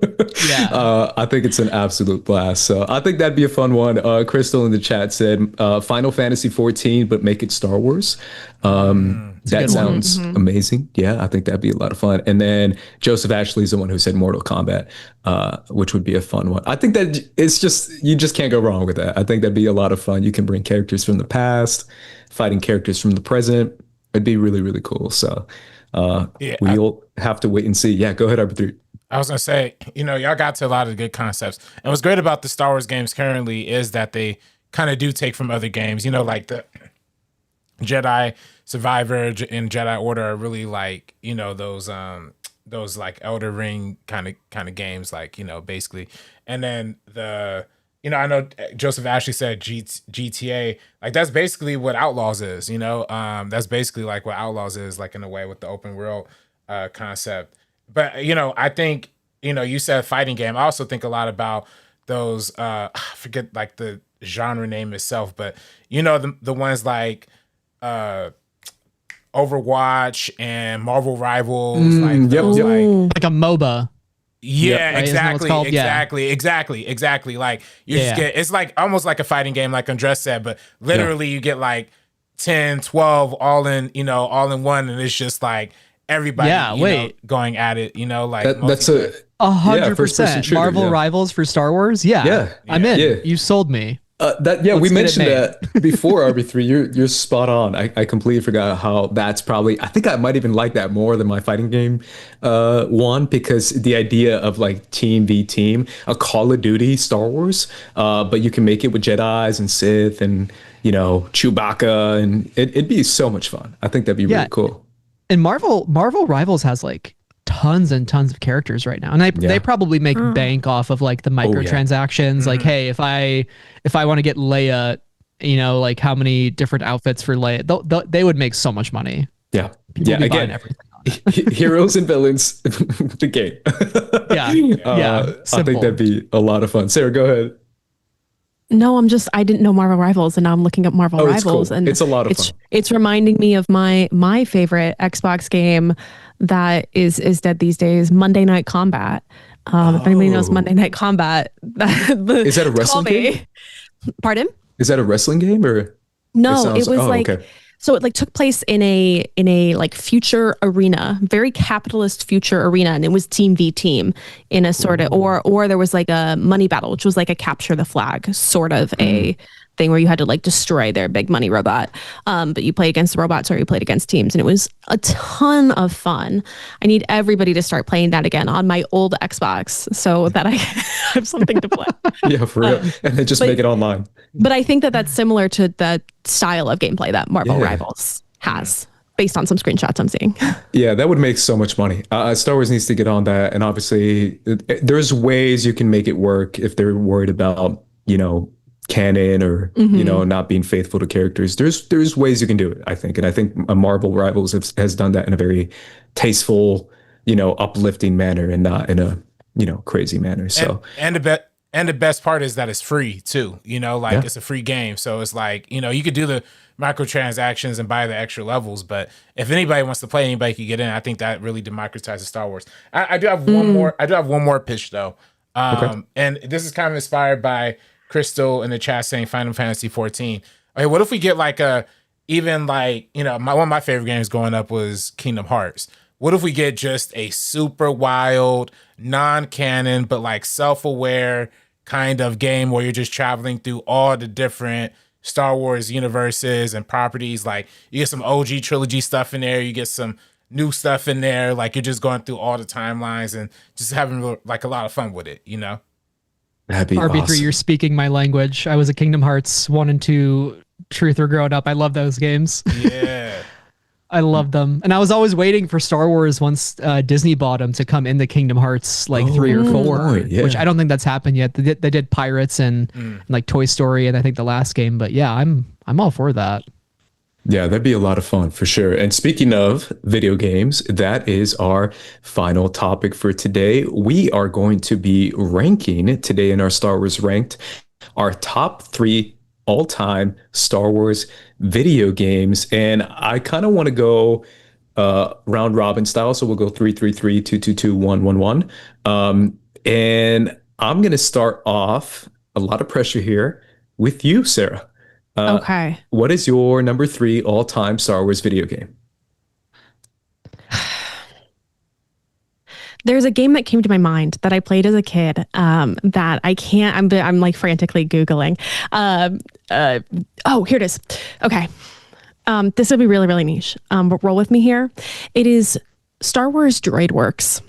Speaker 3: I think it's an absolute blast. So I think that'd be a fun one. Crystal in the chat said Final Fantasy 14, but make it Star Wars. That sounds amazing. Yeah, I think that'd be a lot of fun. And then Joseph Ashley is the one who said Mortal Kombat, which would be a fun one. I think that it's just, you just can't go wrong with that. I think that'd be a lot of fun. You can bring characters from the past, fighting characters from the present. It'd be really, really cool. So we'll have to wait and see. Yeah, go ahead, Arbiter.
Speaker 7: I was going to say, y'all got to a lot of good concepts. And what's great about the Star Wars games currently is that they kind of do take from other games, like the Jedi Survivor and Jedi Order are really like, those like Elder Ring kind of games, like, basically. And then I know Joseph Ashley said GTA, like that's basically what Outlaws is, that's basically like what Outlaws is, like in a way with the open world concept. But, I think, you said fighting game. I also think a lot about those, I forget like the genre name itself, but, the ones like Overwatch and Marvel Rivals. Like
Speaker 5: a MOBA.
Speaker 7: Yeah,
Speaker 5: right?
Speaker 7: Exactly. Like you just get, it's like almost like a fighting game, like Andres said, but literally you get like 10, 12 all in one, and it's just like everybody going at it, like
Speaker 3: that's a
Speaker 5: 100% Marvel Rivals for Star Wars. I'm in. You sold me.
Speaker 3: We mentioned that before, RB3. You're spot on. I completely forgot how that's probably, I think I might even like that more than my fighting game one, because the idea of like team v team, a Call of Duty Star Wars, but you can make it with Jedis and Sith and Chewbacca, and it'd be so much fun. I think that'd be really cool.
Speaker 5: And Marvel Rivals has like tons and tons of characters right now, and they probably make bank off of like the microtransactions. Like, hey, if I want to get Leia, like how many different outfits for Leia, they would make so much money. People would be buying everything on that.
Speaker 3: Heroes and Villains, the game. I think that'd be a lot of fun. Sarah, go ahead.
Speaker 4: No, I didn't know Marvel Rivals, and now I'm looking up Marvel Rivals,
Speaker 3: cool.
Speaker 4: and
Speaker 3: it's a lot of fun.
Speaker 4: It's reminding me of my favorite Xbox game that is dead these days. Monday Night Combat. If anybody knows Monday Night Combat,
Speaker 3: Is that a wrestling game?
Speaker 4: Pardon?
Speaker 3: Is that a wrestling game or?
Speaker 4: No, it was
Speaker 3: okay.
Speaker 4: So it like took place in a like future arena, very capitalist future arena, and it was team v team in a sort of or there was like a money battle, which was like a capture the flag sort of a thing where you had to like destroy their big money robot. But you play against the robots or you played against teams, and it was a ton of fun. I need everybody to start playing that again on my old Xbox so that I have something to play.
Speaker 3: Yeah, for real. And then just make it online.
Speaker 4: But I think that that's similar to the style of gameplay that Marvel Rivals has, based on some screenshots I'm seeing.
Speaker 3: Yeah, that would make so much money. Star Wars needs to get on that. And obviously, there's ways you can make it work if they're worried about, canon or, not being faithful to characters. There's ways you can do it, I think. And I think Marvel Rivals has done that in a very tasteful, uplifting manner and not in a, crazy manner. So
Speaker 7: And the best part is that it's free too, it's a free game. So it's like, you could do the microtransactions and buy the extra levels, but if anybody wants to play, anybody can get in. I think that really democratizes Star Wars. I do have one more. I do have one more pitch though. And this is kind of inspired by Crystal in the chat saying Final Fantasy 14. Okay, what if we get like one of my favorite games growing up was Kingdom Hearts. What if we get just a super wild, non-canon, but like self-aware kind of game where you're just traveling through all the different Star Wars universes and properties? Like you get some OG trilogy stuff in there, you get some new stuff in there, like you're just going through all the timelines and just having like a lot of fun with it,
Speaker 3: That'd be
Speaker 5: RB3,
Speaker 3: awesome.
Speaker 5: you're speaking my language. I was a Kingdom Hearts 1 and 2 truther growing up. I love those games.
Speaker 7: Yeah.
Speaker 5: I love them. And I was always waiting for Star Wars once Disney bought them to come into Kingdom Hearts 3 or 4, which I don't think that's happened yet. They did Pirates and like Toy Story and I think the last game. But yeah, I'm all for that.
Speaker 3: Yeah, that'd be a lot of fun for sure. And speaking of video games, that is our final topic for today. We are going to be ranking today in our Star Wars Ranked our top 3 all-time Star Wars video games. And I kind of want to go round robin style. So we'll go 3-3-3, 2-2-2, 1-1-1. And I'm going to start off, a lot of pressure here, with you, Sarah.
Speaker 4: Okay.
Speaker 3: What is your number 3 all-time Star Wars video game?
Speaker 4: There's a game that came to my mind that I played as a kid that I can't, I'm like frantically Googling. Oh, here it is. Okay. This will be really, really niche, but roll with me here. It is Star Wars Droid Works.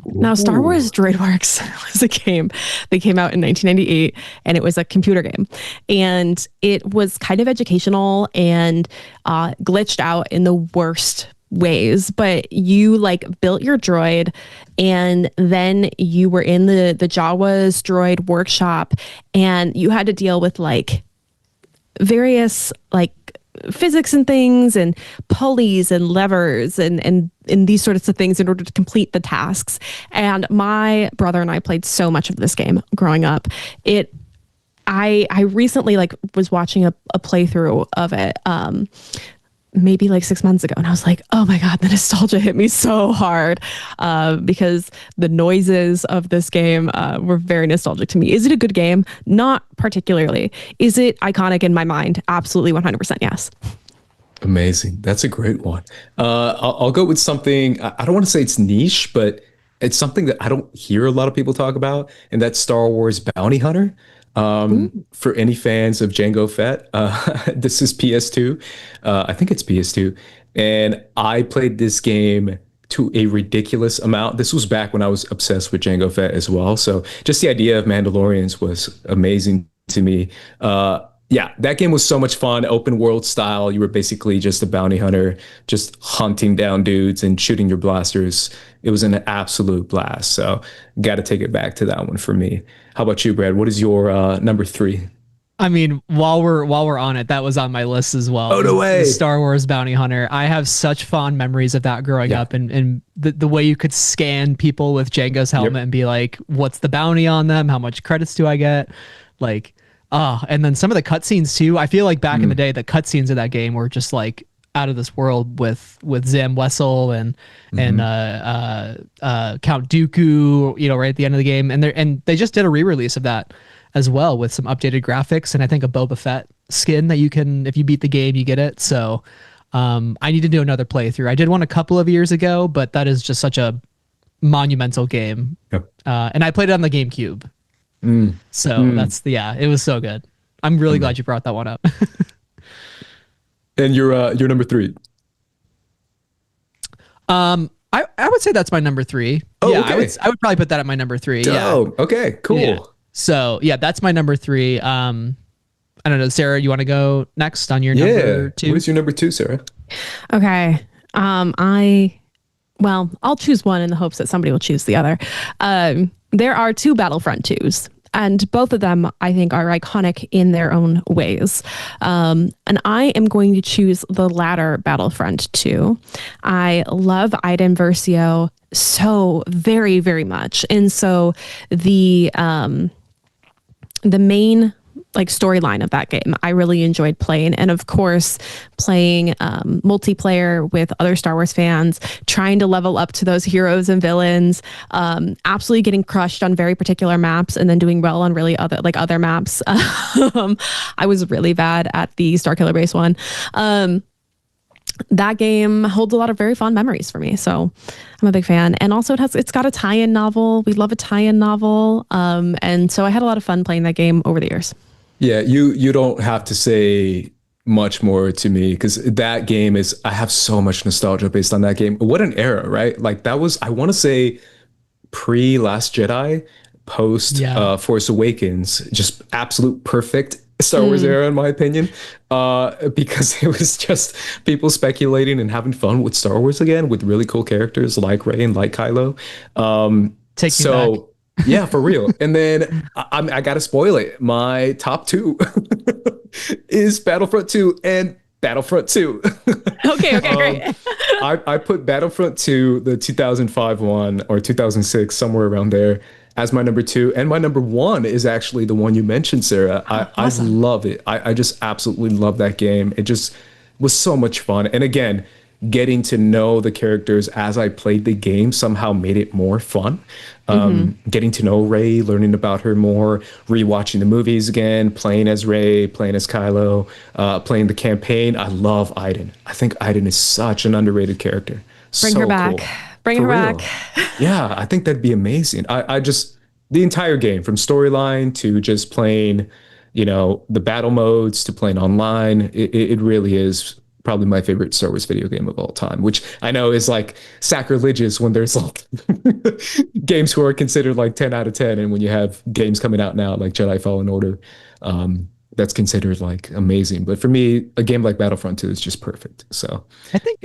Speaker 4: Now, Star Wars Droid Works was a game that came out in 1998, and it was a computer game. And it was kind of educational and glitched out in the worst ways, but you like built your droid and then you were in the Jawa's droid workshop and you had to deal with like various like physics and things and pulleys and levers and these sorts of things in order to complete the tasks. And my brother and I played so much of this game growing up. I recently like was watching a playthrough of it maybe like 6 months ago, and I was like, oh my god, the nostalgia hit me so hard because the noises of this game were very nostalgic to me. Is it a good game? Not particularly. Is it iconic in my mind? Absolutely, 100% yes.
Speaker 3: Amazing. That's a great one. I'll go with something, I don't want to say it's niche, but it's something that I don't hear a lot of people talk about, and that's Star Wars Bounty Hunter. For any fans of Jango Fett, this is PS2. I think it's PS2. And I played this game to a ridiculous amount. This was back when I was obsessed with Jango Fett as well. So just the idea of Mandalorians was amazing to me. Yeah, that game was so much fun, open world style. You were basically just a bounty hunter, just hunting down dudes and shooting your blasters. It was an absolute blast. So got to take it back to that one for me. How about you, Brad? What is your number 3?
Speaker 5: I mean, while we're on it, that was on my list as well.
Speaker 3: Oh, no way.
Speaker 5: The Star Wars Bounty Hunter. I have such fond memories of that growing up, and the way you could scan people with Jango's helmet and be like, what's the bounty on them? How much credits do I get? Like, and then some of the cutscenes too. I feel like back in the day, the cutscenes of that game were just like out of this world with Zam Wessel and Count Dooku, you know, right at the end of the game, and they just did a re-release of that as well with some updated graphics and I think a Boba Fett skin that you can, if you beat the game, you get it. So I need to do another playthrough. I did one a couple of years ago, but that is just such a monumental game.
Speaker 3: Yep.
Speaker 5: And I played it on the GameCube. So it was so good. I'm really glad you brought that one up.
Speaker 3: And your number 3.
Speaker 5: I would say that's my number 3.
Speaker 3: Oh,
Speaker 5: yeah,
Speaker 3: okay.
Speaker 5: I would probably put that at my number 3.
Speaker 3: Oh,
Speaker 5: Yeah.
Speaker 3: okay, cool.
Speaker 5: Yeah. So yeah, that's my number 3. I don't know, Sarah, you want to go next on your number 2?
Speaker 3: What is your number 2, Sarah?
Speaker 4: Okay. I'll choose one in the hopes that somebody will choose the other. There are 2 Battlefront 2s. And both of them, I think, are iconic in their own ways. And I am going to choose the latter, Battlefront 2. I love Iden Versio so very, very much. And so the main storyline of that game, I really enjoyed playing. And of course, playing multiplayer with other Star Wars fans, trying to level up to those heroes and villains, absolutely getting crushed on very particular maps and then doing well on really other maps. I was really bad at the Starkiller Base one. That game holds a lot of very fond memories for me. So I'm a big fan. And also it's got a tie-in novel. We love a tie-in novel. And so I had a lot of fun playing that game over the years.
Speaker 3: Yeah, you don't have to say much more to me because that game I have so much nostalgia based on that game. What an era, right? Like that was, I want to say pre-Last Jedi, post Force Awakens, just absolute perfect Star Wars era in my opinion, because it was just people speculating and having fun with Star Wars again with really cool characters like Rey and like Kylo.
Speaker 5: Take me back.
Speaker 3: Yeah, for real. And then I got to spoil it. My top 2 is Battlefront 2 and Battlefront 2.
Speaker 4: Okay, great.
Speaker 3: I put Battlefront 2, the 2005 one or 2006, somewhere around there, as my number 2. And my number 1 is actually the one you mentioned, Sarah. Awesome. I love it. I just absolutely love that game. It just was so much fun. And again, getting to know the characters as I played the game somehow made it more fun. Getting to know Rey, learning about her more, rewatching the movies again, playing as Rey, playing as Kylo, playing the campaign. I love Iden. I think Iden is such an underrated character.
Speaker 4: Bring her back.
Speaker 3: Cool.
Speaker 4: Bring her back.
Speaker 3: Yeah, I think that'd be amazing. I just, the entire game from storyline to just playing, the battle modes to playing online, it really is probably my favorite Star Wars video game of all time, which I know is like sacrilegious when there's like games who are considered like 10 out of 10. And when you have games coming out now, like Jedi Fallen Order, that's considered like amazing. But for me, a game like Battlefront 2 is just perfect. So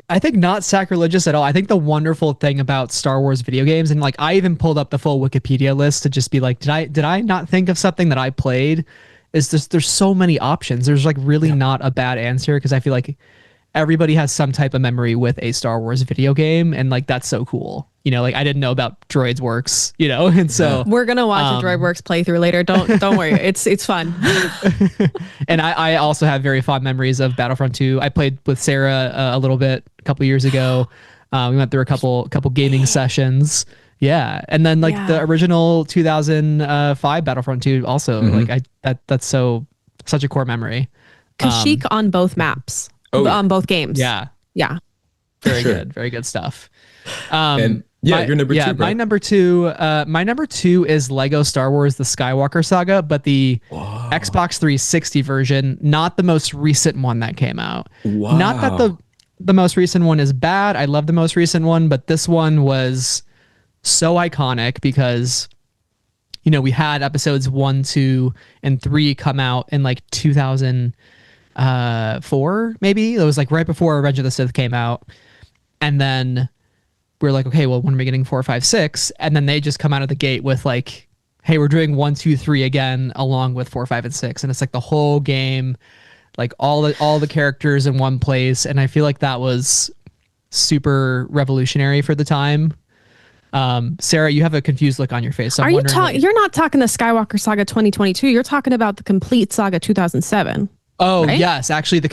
Speaker 5: I think not sacrilegious at all. I think the wonderful thing about Star Wars video games, and like I even pulled up the full Wikipedia list to just be like, did I not think of something that I played? Is just there's so many options. There's like really not a bad answer because I feel like everybody has some type of memory with a Star Wars video game, and like that's so cool. Like I didn't know about Droids Works, and so
Speaker 4: we're gonna watch a Droid Works playthrough later. Don't worry, it's fun.
Speaker 5: And I also have very fond memories of Battlefront 2. I played with Sarah a little bit a couple years ago. We went through a couple gaming sessions. Yeah, and then the original 2005 Battlefront 2 also like that's such a core memory.
Speaker 4: Kashyyyk on both maps. On both games.
Speaker 5: Yeah. Very good. Very good stuff.
Speaker 3: And your number 2, bro.
Speaker 5: My number 2 is Lego Star Wars The Skywalker Saga, but the Xbox 360 version, not the most recent one that came out.
Speaker 3: Wow.
Speaker 5: Not that the most recent one is bad. I love the most recent one, but this one was so iconic because we had episodes 1, 2, and 3 come out in like 2004 maybe. It was like right before Revenge of the Sith came out, and then we're like, okay, well, when are we getting 4, 5, 6? And then they just come out of the gate with like, hey, we're doing 1, 2, 3 again along with 4, 5, and 6, and it's like the whole game, like all the characters in one place. And I feel like that was super revolutionary for the time. Sarah, you have a confused look on your face. So
Speaker 4: you're not talking the Skywalker Saga 2022. You're talking about the complete saga 2007.
Speaker 5: Oh
Speaker 4: right?
Speaker 5: yes, actually the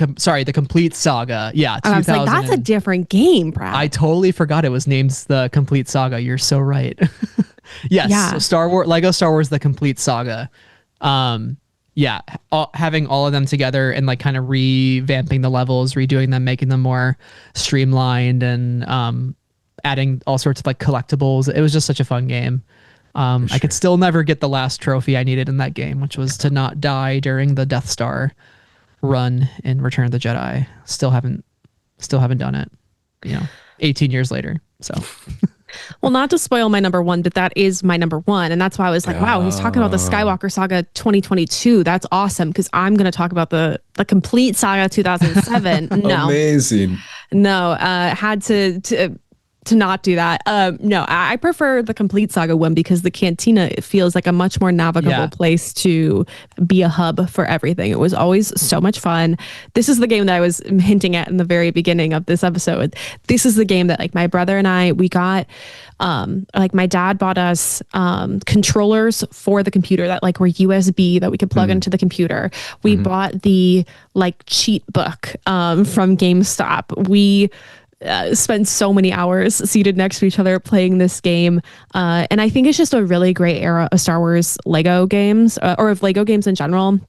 Speaker 5: complete saga. Yeah,
Speaker 4: And I was like, that's a different game, Brad.
Speaker 5: I totally forgot it was named the Complete Saga. You're so right. Yes,
Speaker 4: Yeah.
Speaker 5: so Lego Star Wars the Complete Saga. Yeah, having all of them together and like kind of revamping the levels, redoing them, making them more streamlined, and adding all sorts of like collectibles. It was just such a fun game. I could still never get the last trophy I needed in that game, which was to not die during the Death Star run in Return of the Jedi. Still haven't done it. 18 years later. So
Speaker 4: Well, not to spoil my number one, but that is my number one. And that's why I was like, wow, he's talking about the Skywalker Saga 2022. That's awesome. Because I'm going to talk about the complete saga 2007. No.
Speaker 3: Amazing.
Speaker 4: No, had to not do that. No, I prefer the complete saga one because the cantina feels like a much more navigable place to be a hub for everything. It was always so much fun. This is the game that I was hinting at in the very beginning of this episode. This is the game that like my brother and I, we got, like my dad bought us controllers for the computer that like were USB that we could plug into the computer. We bought the like cheat book from GameStop. We spent so many hours seated next to each other playing this game. And I think it's just a really great era of Star Wars Lego games, or of Lego games in general.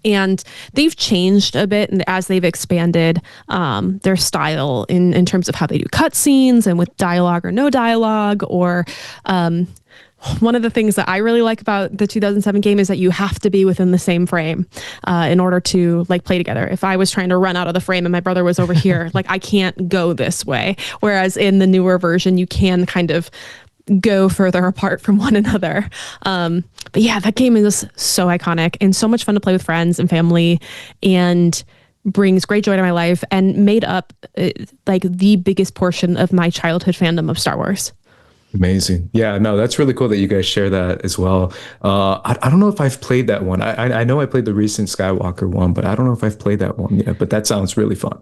Speaker 4: And they've changed a bit as they've expanded their style in terms of how they do cutscenes and with dialogue or no dialogue, or one of the things that I really like about the 2007 game is that you have to be within the same frame in order to like play together. If I was trying to run out of the frame and my brother was over here, like I can't go this way. Whereas in the newer version, you can kind of go further apart from one another. But yeah, that game is so iconic and so much fun to play with friends and family, and brings great joy to my life and made up like the biggest portion of my childhood fandom of Star Wars.
Speaker 3: Amazing. Yeah, no, that's really cool that you guys share that as well. I don't know if I've played that one. I know I played the recent Skywalker one, but I don't know if I've played that one yet. But that sounds really fun.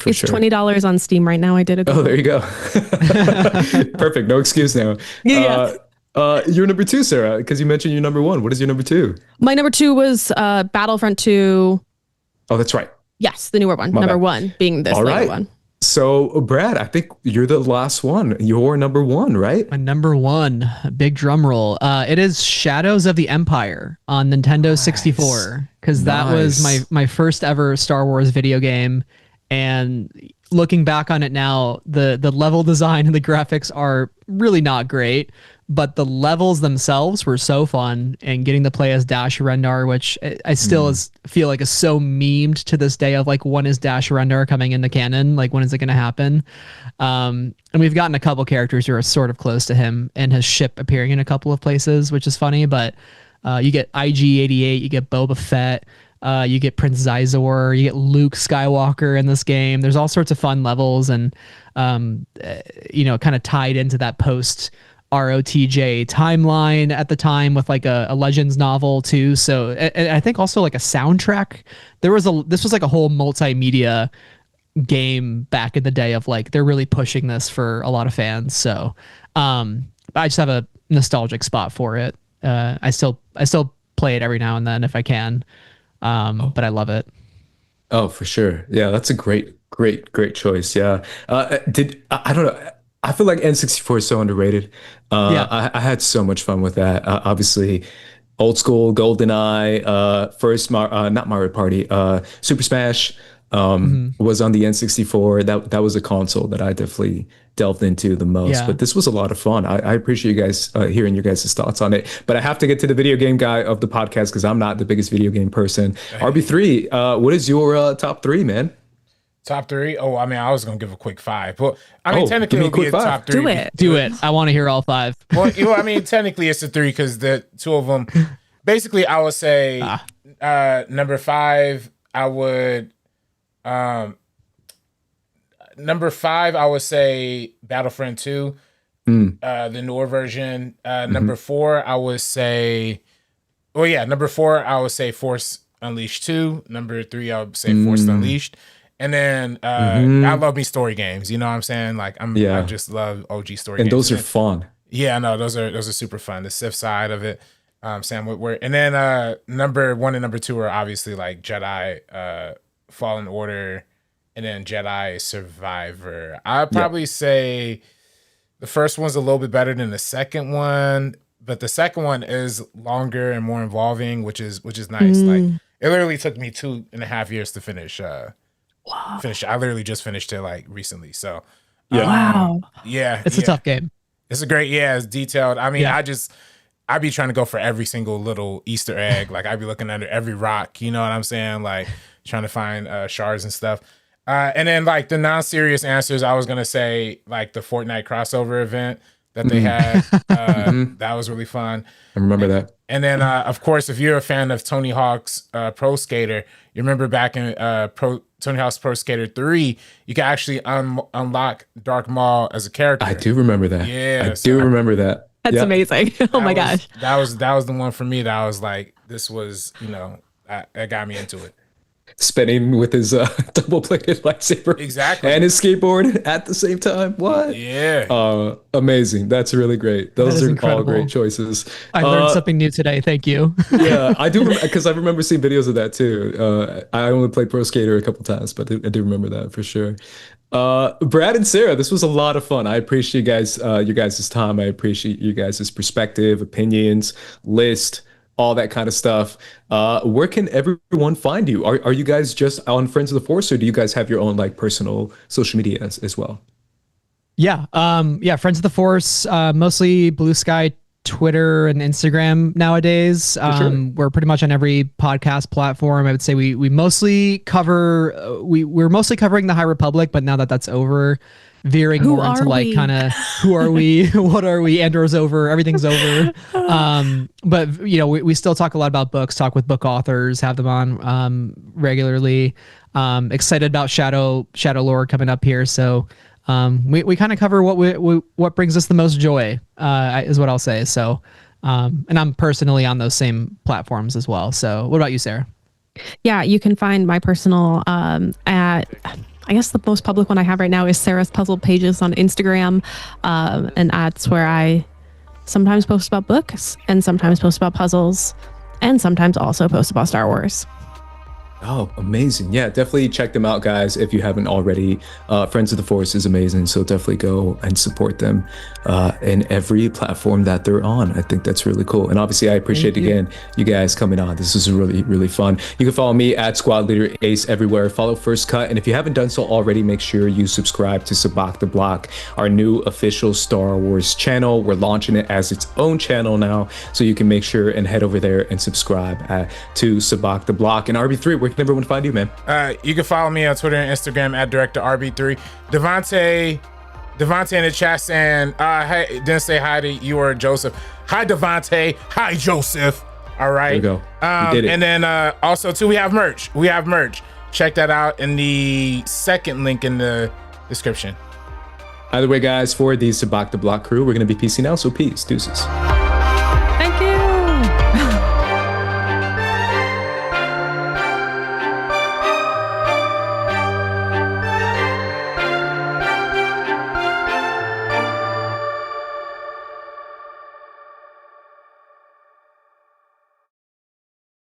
Speaker 4: It's
Speaker 3: sure.
Speaker 4: $20 on Steam right now. I did it.
Speaker 3: Oh, there you go. Perfect. No excuse now.
Speaker 4: Yeah.
Speaker 3: You're number two, Sarah, because you mentioned your number one. What is your number two?
Speaker 4: My number two was Battlefront 2.
Speaker 3: Oh, that's right.
Speaker 4: Yes, the newer one.
Speaker 3: My
Speaker 4: number
Speaker 3: bad.
Speaker 4: one being this later one.
Speaker 3: So, Brad, I think you're the last one. You're number one, right?
Speaker 5: My number one, big drum roll. It is Shadows of the Empire on Nintendo 64, because that was my first ever Star Wars video game. And looking back on it now, the level design and the graphics are really not great, but the levels themselves were so fun, and getting to play as Dash Rendar, which I still feel like is so memed to this day, of like, when is Dash Rendar coming into canon? Like, when is it going to happen? And we've gotten a couple characters who are sort of close to him, and his ship appearing in a couple of places, which is funny, but you get IG-88, you get Boba Fett, you get Prince Zizor, you get Luke Skywalker in this game. There's all sorts of fun levels, and kind of tied into that post ROTJ timeline at the time with like a Legends novel too. So and I think also like a soundtrack. This was like a whole multimedia game back in the day of like, they're really pushing this for a lot of fans. So I just have a nostalgic spot for it. I still play it every now and then if I can. But I love it.
Speaker 3: Oh, for sure. Yeah, that's a great choice. Yeah. I don't know. I feel like N64 is so underrated. I had so much fun with that. Obviously, old school GoldenEye, first not Mario Party, Super Smash was on the N64. That was a console that I definitely delved into the most.
Speaker 5: Yeah.
Speaker 3: But this was a lot of fun. I appreciate you guys hearing your guys' thoughts on it. But I have to get to the video game guy of the podcast because I'm not the biggest video game person. RB3, what is your top three, man?
Speaker 7: Top three? Oh, I mean, I was going to give a quick five. But I mean, technically, it would be a top three.
Speaker 5: Do it. I want to hear all five.
Speaker 7: Well, I mean, technically, it's a three because the two of them. Basically, I would say number five, I would say Battlefront 2, the newer version. Number four, I would say, Force Unleashed 2. Number three, I would say Force Unleashed. And then I love me story games. You know what I'm saying? Like I just love OG story games.
Speaker 3: And those are fun.
Speaker 7: Yeah, no, those are super fun. The Sith side of it. Sam Witwer. And then number 1 and number 2 are obviously like Jedi Fallen Order and then Jedi Survivor. I'd probably say the first one's a little bit better than the second one, but the second one is longer and more involving, which is nice. Like it literally took me 2.5 years to finish. Finish. I literally just finished it like recently. So
Speaker 4: Wow.
Speaker 7: yeah,
Speaker 5: It's a tough game.
Speaker 7: It's a great, it's detailed. I mean, I'd be trying to go for every single little Easter egg. Like I'd be looking under every rock, you know what I'm saying? Like trying to find shards and stuff. And then like the non-serious answers, I was gonna say like the Fortnite crossover event that they had. That was really fun.
Speaker 3: I remember that.
Speaker 7: And then of course, if you're a fan of Tony Hawk's Pro Skater, you remember back in Tony Hawk's Pro Skater 3, you can actually unlock Dark Maul as a character.
Speaker 3: I do remember that.
Speaker 7: Yeah,
Speaker 3: I do remember that.
Speaker 4: That's amazing. Oh my gosh.
Speaker 7: That was the one for me that I was like, this was, that got me into it.
Speaker 3: Spinning with his double-bladed lightsaber,
Speaker 7: Exactly,
Speaker 3: and his skateboard at the same time. What?
Speaker 7: Yeah.
Speaker 3: Amazing. That's really great. Those are
Speaker 5: incredible.
Speaker 3: all great choices.
Speaker 5: I learned something new today. Thank you.
Speaker 3: Yeah, I do because I remember seeing videos of that too. I only played Pro Skater a couple times, but I do remember that for sure. Brad and Sarah, this was a lot of fun. I appreciate you guys' time. I appreciate you guys' perspective, opinions, list, all that kind of stuff. Where can everyone find you? Are you guys just on Friends of the Force, or do you guys have your own like personal social media as well?
Speaker 5: Yeah. Friends of the Force, mostly Blue Sky, Twitter, and Instagram nowadays. We're pretty much on every podcast platform. I would say we mostly cover, we're mostly covering the High Republic, but now that that's over, veering
Speaker 4: Who
Speaker 5: more into
Speaker 4: are
Speaker 5: like
Speaker 4: we?
Speaker 5: kind of who are we, what are we, Andor's over, everything's over. But we still talk a lot about books, talk with book authors, have them on regularly. Excited about Shadow Lore coming up here. So we kind of cover what brings us the most joy, is what I'll say. So, and I'm personally on those same platforms as well. So what about you, Sarah?
Speaker 4: Yeah, you can find my personal at, I guess the most public one I have right now is Sarah's Puzzle Pages on Instagram. And that's where I sometimes post about books and sometimes post about puzzles and sometimes also post about Star Wars.
Speaker 3: Oh, amazing. Yeah, definitely check them out, guys, if you haven't already. Friends of the Force is amazing, so definitely go and support them in every platform that they're on. I think that's really cool. And obviously, I appreciate, again, you guys coming on. This is really, really fun. You can follow me at Squad Leader Ace everywhere. Follow First Cut. And if you haven't done so already, make sure you subscribe to Sabacc the Block, our new official Star Wars channel. We're launching it as its own channel now, so you can make sure and head over there and subscribe to Sabacc the Block. And RB3, where can everyone find you, man?
Speaker 7: You can follow me on Twitter and Instagram at DirectorRB3. Devontae in the chat saying, hey, didn't say hi to you or Joseph. Hi, Devontae. Hi, Joseph. All right.
Speaker 3: There you go. We did it.
Speaker 7: And then also, too, we have merch. Check that out in the second link in the description.
Speaker 3: Either way, guys, for the Sabacc the Block crew, we're going to be peacing out. So peace. Deuces.